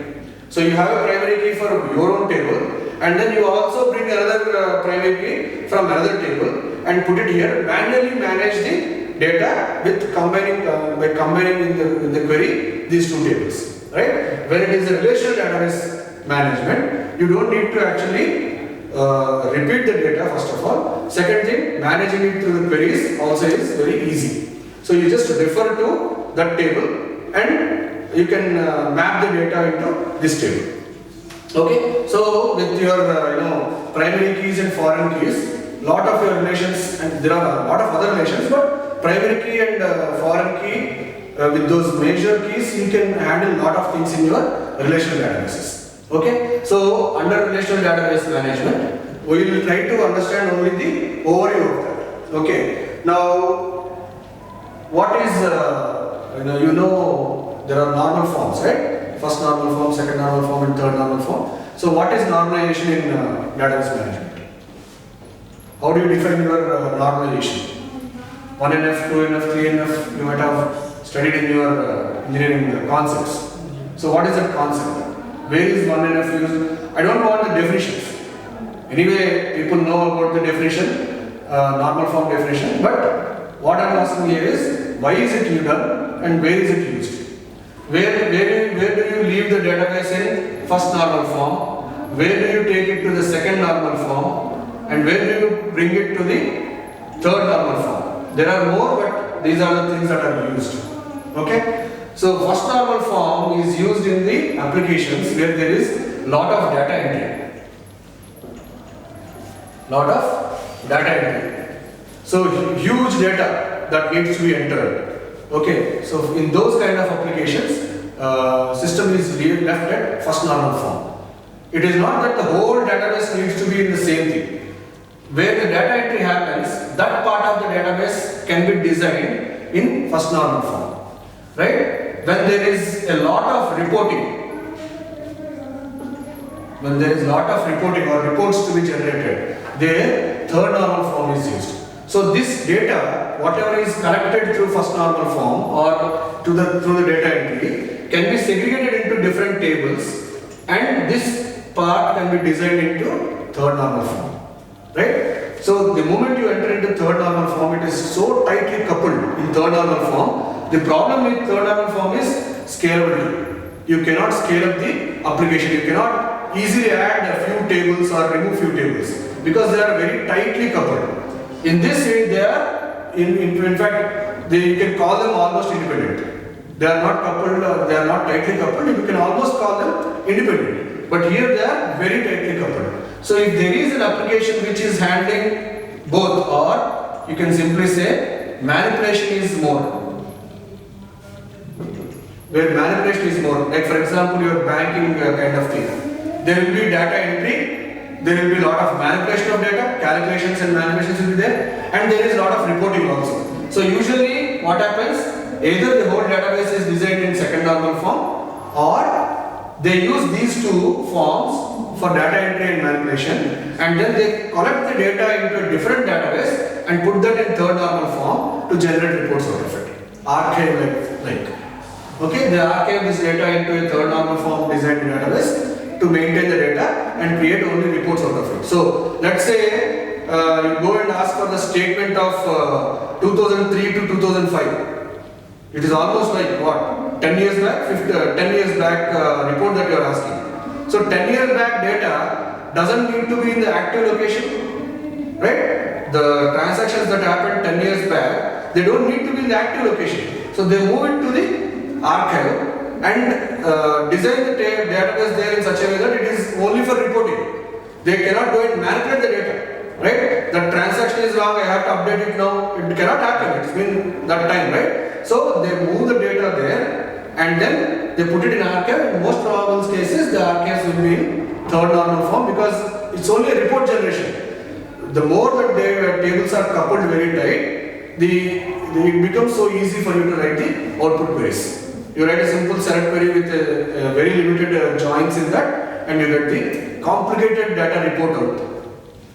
So you have a primary key for your own table, and then you also bring another primary key from another table and put it here. Manually manage the data with by combining in the query these two tables, right? When it is a relational database management, you don't need to actually repeat the data first of all. Second thing, managing it through the queries also is very easy. So you just refer to that table and you can map the data into this table. Okay, so with your primary keys and foreign keys, lot of your relations, and there are a lot of other relations, but primary key and foreign key, with those major keys, you can handle lot of things in your relational databases. Okay, so under relational database management, we will try to understand only the overview of that. Okay, now what is there are normal forms, right? First normal form, second normal form, and third normal form. So what is normalization in database management? How do you define your normalization? 1NF, 2NF, 3NF, you might have studied in your engineering concepts. So what is that concept? Where is 1NF used? I don't want the definitions. Anyway, people know about the definition, normal form definition, but what I am asking here is, why is it done and where is it used? Where do you leave the database in first normal form? Where do you take it to the second normal form? And where do you bring it to the third normal form? There are more, but these are the things that are used. Okay? So first normal form is used in the applications where there is lot of data entry. Lot of data entry. So huge data that needs to be entered. Okay, so in those kind of applications, system is left at first normal form. It is not that the whole database needs to be in the same thing. Where the data entry happens, that part of the database can be designed in first normal form. Right? When there is a lot of reporting, or reports to be generated, there third normal form is used. So this data, whatever is collected through first normal form or through the data entry, can be segregated into different tables, and this part can be designed into third normal form. Right? So the moment you enter into third normal form, it is so tightly coupled in third normal form. The problem with third normal form is scalability. You cannot scale up the application. You cannot easily add a few tables or remove few tables because they are very tightly coupled. In this way, they are, in fact, you can call them almost independent. They are not coupled, or they are not tightly coupled. You can almost call them independent. But here they are very tightly coupled. So if there is an application which is handling both, or you can simply say manipulation is more. Where manipulation is more, like for example your banking kind of thing. There will be data entry. There will be a lot of manipulation of data, calculations and manipulations will be there, and there is a lot of reporting also. So usually what happens, either the whole database is designed in second normal form, or they use these two forms for data entry and manipulation, and then they collect the data into a different database and put that in third normal form to generate reports out of it. Archive like. Okay, they archive this data into a third normal form designed database to maintain the data and create only reports out of it. So let's say you go and ask for the statement of 2003 to 2005. It is almost like what? 10 years back? 10 years back report that you are asking. So 10 years back data doesn't need to be in the active location, right? The transactions that happened 10 years back, they don't need to be in the active location. So they move it to the archive and design the database there in such a way that it is only for reporting. They cannot go and manipulate the data. right? The transaction is wrong, I have to update it now. It cannot happen, it's been that time, right? So they move the data there and then they put it in archive. In most probable cases, the archives will be in third normal form because it's only a report generation. The more that the tables are coupled very tight, it becomes so easy for you to write the output queries. You write a simple select query with a very limited joins in that, and you get the complicated data report out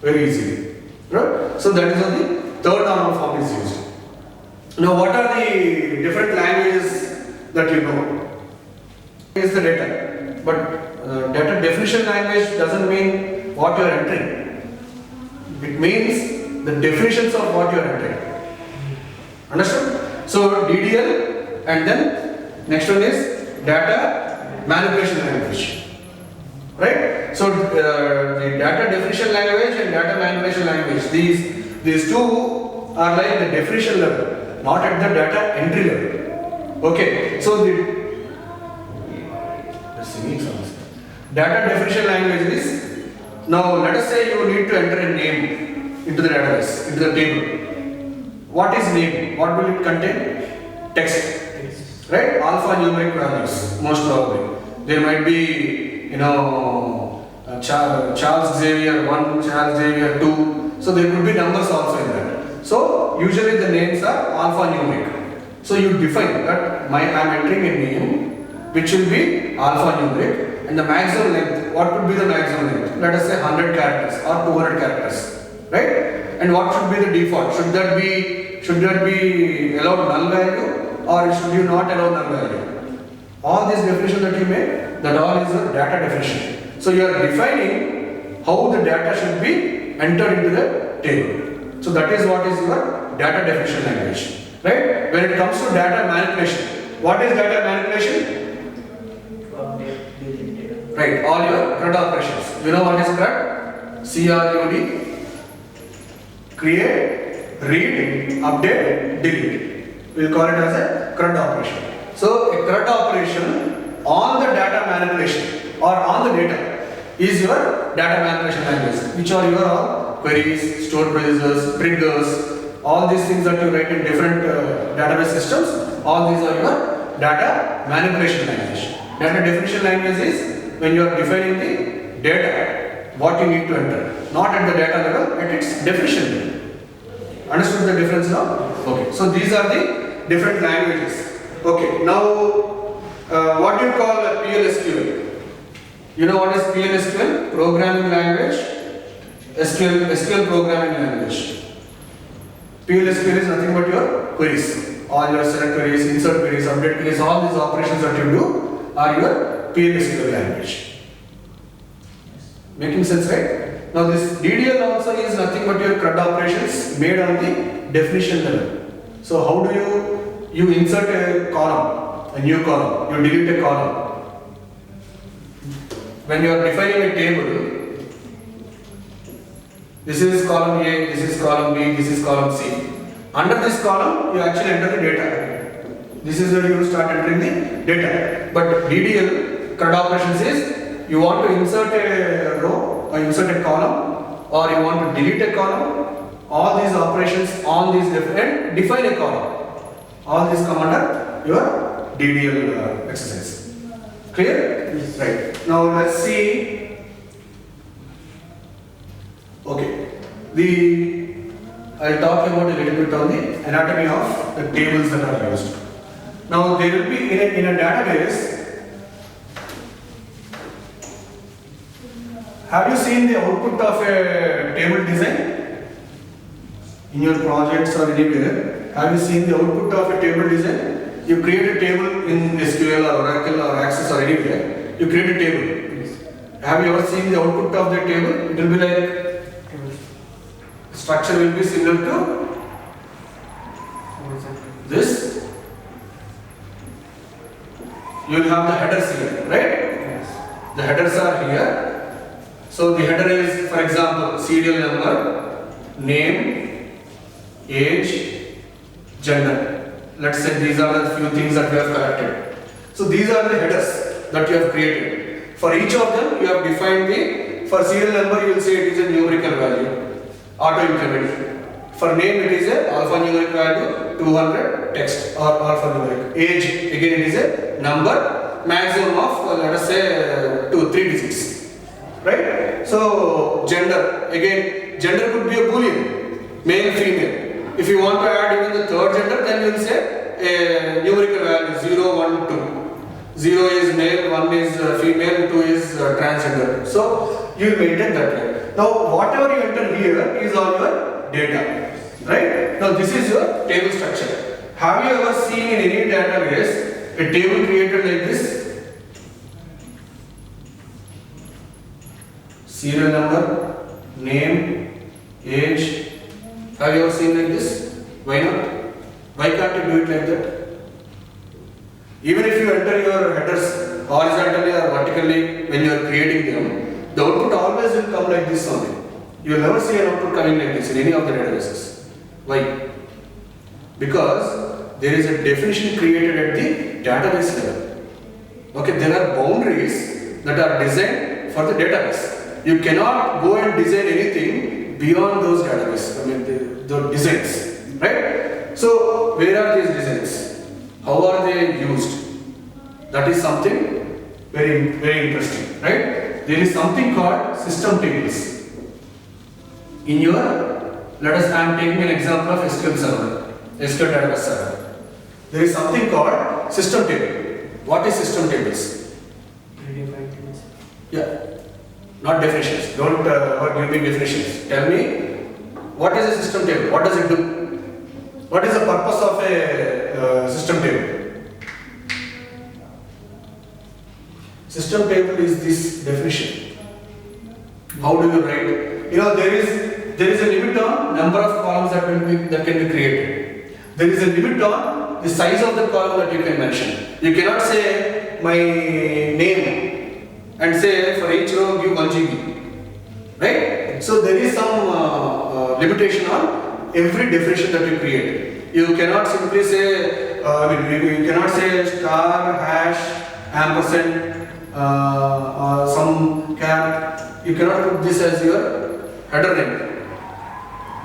very easily. Right? So that is how the third normal form is used. Now, what are the different languages that you know? Is the data, but data definition language doesn't mean what you are entering. It means the definitions of what you are entering. Understood? So DDL, and then next one is data manipulation language. Right? So the data definition language and data manipulation language, these two are like the definition level, not at the data entry level. Okay. So the data definition language is, now let us say you need to enter a name into the database, into the table. What is name? What will it contain? Text. Right? Alphanumeric values, most probably. There might be, Charles Xavier 1, Charles Xavier 2. So there could be numbers also in that. So usually the names are alphanumeric. So you define that I am entering a name which will be alphanumeric, and the maximum length, what could be the maximum length? Let us say 100 characters or 200 characters. Right? And what should be the default? Should that be allowed null value, or should you not allow null value? All these definitions that you make, that all is a data definition. So you are defining how the data should be entered into the table. So that is what is your data definition language. Right? When it comes to data manipulation, what is data manipulation? Right, all your CRUD operations. You know what is CRUD? CRUD. Create, read, update, delete. We will call it as a CRUD operation. So a CRUD operation on the data manipulation or on the data is your data manipulation language, which are your all queries, stored procedures, triggers, all these things that you write in different database systems. All these are your data manipulation language. Data definition language is when you are defining the data, what you need to enter, not at the data level, at its definition level. Understood the difference now? Okay. So these are the different languages. Okay. Now, what do you call a PLSQL? You know what is PLSQL? Programming language. SQL programming language. PLSQL is nothing but your queries. All your select queries, insert queries, update queries, all these operations that you do are your PLSQL language. Making sense, right? Now this DDL also is nothing but your CRUD operations made on the definition level. So how do you insert a column, a new column, you delete a column. When you are defining a table, this is column A, this is column B, this is column C. Under this column, you actually enter the data. This is where you start entering the data. But DDL, CRUD operations is, you want to insert a row or insert a column, or you want to delete a column. All these operations on these different, define a column. All these come under your DDL exercise. Clear? Yes. Right. Now let's see. Okay. I'll talk about a little bit on the anatomy of the tables that are used. Now there will be in a database. Have you seen the output of a table design? In your projects or anywhere, have you seen the output of a table design? You create a table in SQL or Oracle or Access or anywhere. You create a table. Have you ever seen the output of the table? It will be like, structure will be similar to this. You will have the headers here, right? Yes. The headers are here. So the header is, for example, serial number, name, age, gender. Let's say these are the few things that we have collected. So these are the headers that you have created. For each of them, you have defined for serial number, you will say it is a numerical value. auto increment. For name it is a alphanumeric value 200 text or alphanumeric. Age again it is a number maximum of let us say 3 digits, right? So gender, again gender could be a boolean, male female. If you want to add even the third gender, then you will say a numerical value 0 1 2. 0 is male, 1 is female, 2 is transgender. So you will maintain that way. Now whatever you enter here is all your data. Right? Now this is your table structure. Have you ever seen in any database a table created like this? Serial number, name, age. Have you ever seen like this? Why not? Why can't you do it like that? Even if you enter your headers horizontally or vertically when you are creating them, the output always will come like this only. You will never see an output coming like this in any of the databases. Why? Because there is a definition created at the database level. Okay, there are boundaries that are designed for the database. You cannot go and design anything beyond those databases. I mean, the designs, right? So, where are these designs? How are they used? That is something very, very interesting, right? There is something called system tables. In your let us, I am taking an example of SQL server, SQL database server. There is something called system table. What is system tables? Predefined tables. Yeah, not definitions. Don't give me definitions. Tell me, what is a system table? What does it do? What is the purpose of a system table? System table is this definition. How do you write? You know, there is a limit on number of columns that can be created. There is a limit on the size of the column that you can mention. You cannot say my name and say for each row give 1 GB, right? So there is some limitation on every definition that you create. You cannot simply say, you cannot say star, hash, ampersand, some cap. You cannot put this as your header name.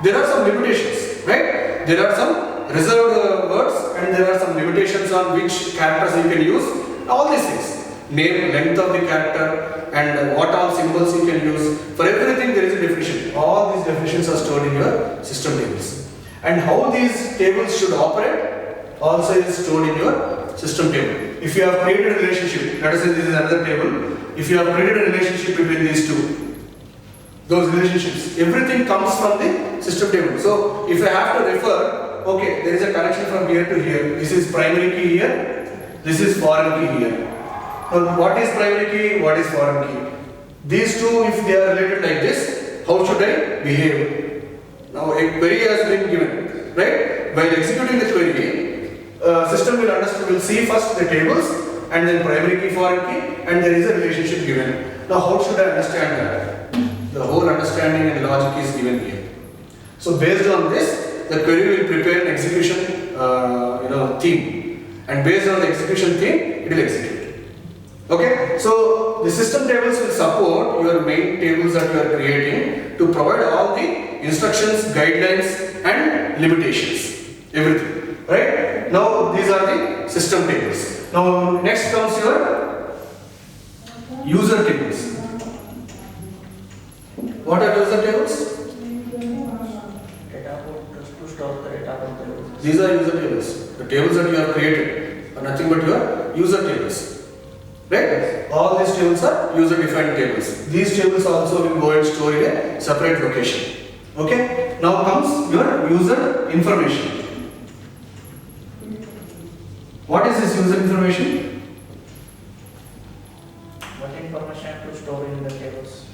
There are some limitations, right? There are some reserved words and there are some limitations on which characters you can use. All these things. Name, length of the character and what all symbols you can use. For everything there is a definition. All these definitions are stored in your system tables. And how these tables should operate also is stored in your system table. If you have created a relationship, let us say this is another table. If you have created a relationship between these two, those relationships, everything comes from the system table. So if I have to refer, okay, there is a connection from here to here. This is primary key here, this is foreign key here. Now what is primary key, what is foreign key? These two, if they are related like this, how should I behave? Now a query has been given, right? While executing the query, system will see first the tables and then primary key, foreign key, and there is a relationship given. Now how should I understand that? The whole understanding and logic is given here. So based on this, the query will prepare an execution theme, and based on the execution theme, it will execute. Okay, so the system tables will support your main tables that you are creating to provide all the instructions, guidelines, and limitations, everything. Right? Now these are the system tables. Now next comes your user tables. What are user tables? Data to store the data from the users. These are user tables. The tables that you have created are nothing but your user tables. Right? All these tables are user defined tables. These tables also will go and store in a separate location. Okay? Now comes your user information. What is this user information? What information to store in the tables?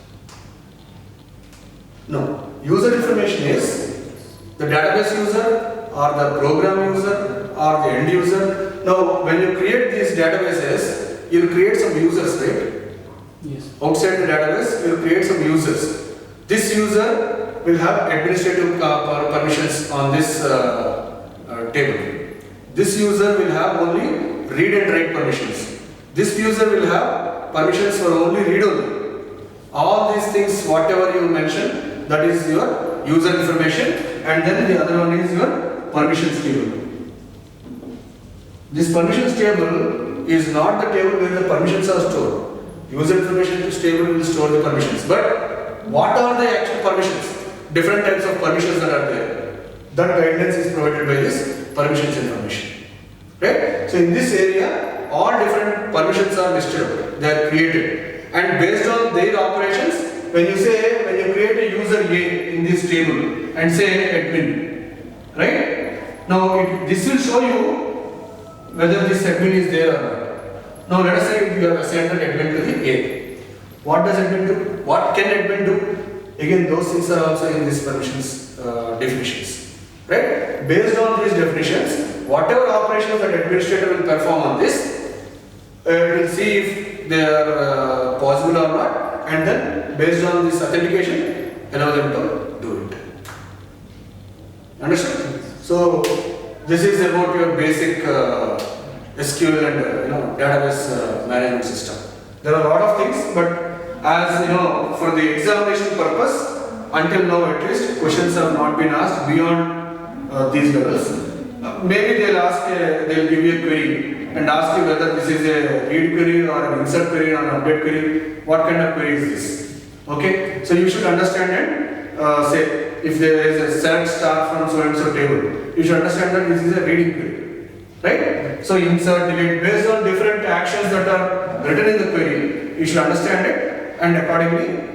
No. User information is the database user or the program user or the end user. Now, when you create these databases, you will create some users, right? Yes. Outside the database, you will create some users. This user will have administrative permissions on this table. This user will have only read and write permissions. This user will have permissions for only read only. All these things, whatever you mention, that is your user information, and then the other one is your permissions table. This permissions table is not the table where the permissions are stored. User information table will store the permissions, but what are the actual permissions? Different types of permissions that are there. That guidance is provided by this permissions information. Right? So in this area, all different permissions are listed out. They are created, and based on their operations, when you create a user A in this table and say admin, right? Now this will show you whether this admin is there or not. Now let us say you have assigned an admin to the A. What does admin do? What can admin do? Again, those things are also in this permissions definitions, right? Based on these definitions, whatever operations that administrator will perform on this, it will see if they are possible or not, and then based on this authentication, allow them to do it. Understood? So this is about your basic SQL and database management system. There are a lot of things, but as for the examination purpose, until now at least, questions have not been asked beyond these levels. Maybe they'll give you a query and ask you whether this is a read query or an insert query or an update query. What kind of query is this? Okay, so you should understand and say if there is a select star from so and so table, you should understand that this is a reading query, right? So insert, delete, based on different actions that are written in the query, you should understand it and accordingly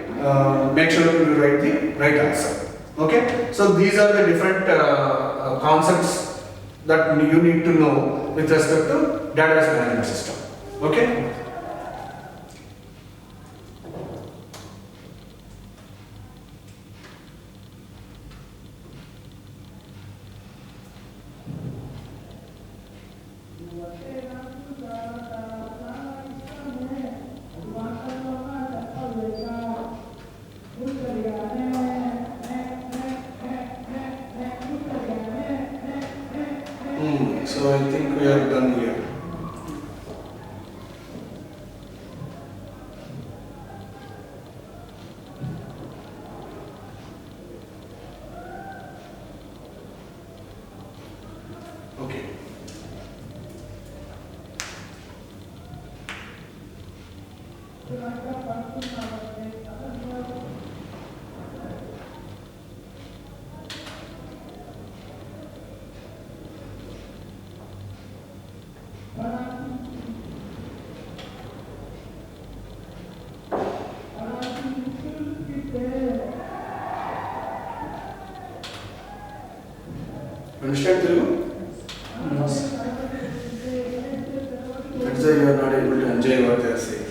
make sure you write the right answer. Okay, so these are the different concepts that you need to know with respect to database management system. Okay. So I think we are done here. Okay. Understand Telugu? No. That's why you are not able to enjoy what they are saying.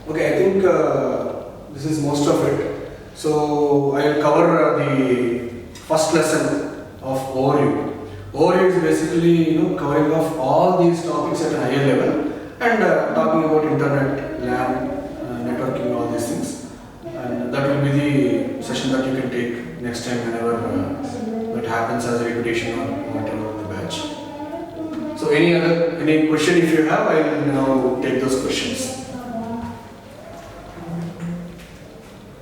Okay, I think this is most of it. So I will cover the first lesson of overview. Overview is basically covering off all these topics at a higher level and talking about internet, LAN, networking, all these things. And that will be the session that you can take next time whenever that happens as a repetition or whatever the batch. So any question if you have, I will now take those questions.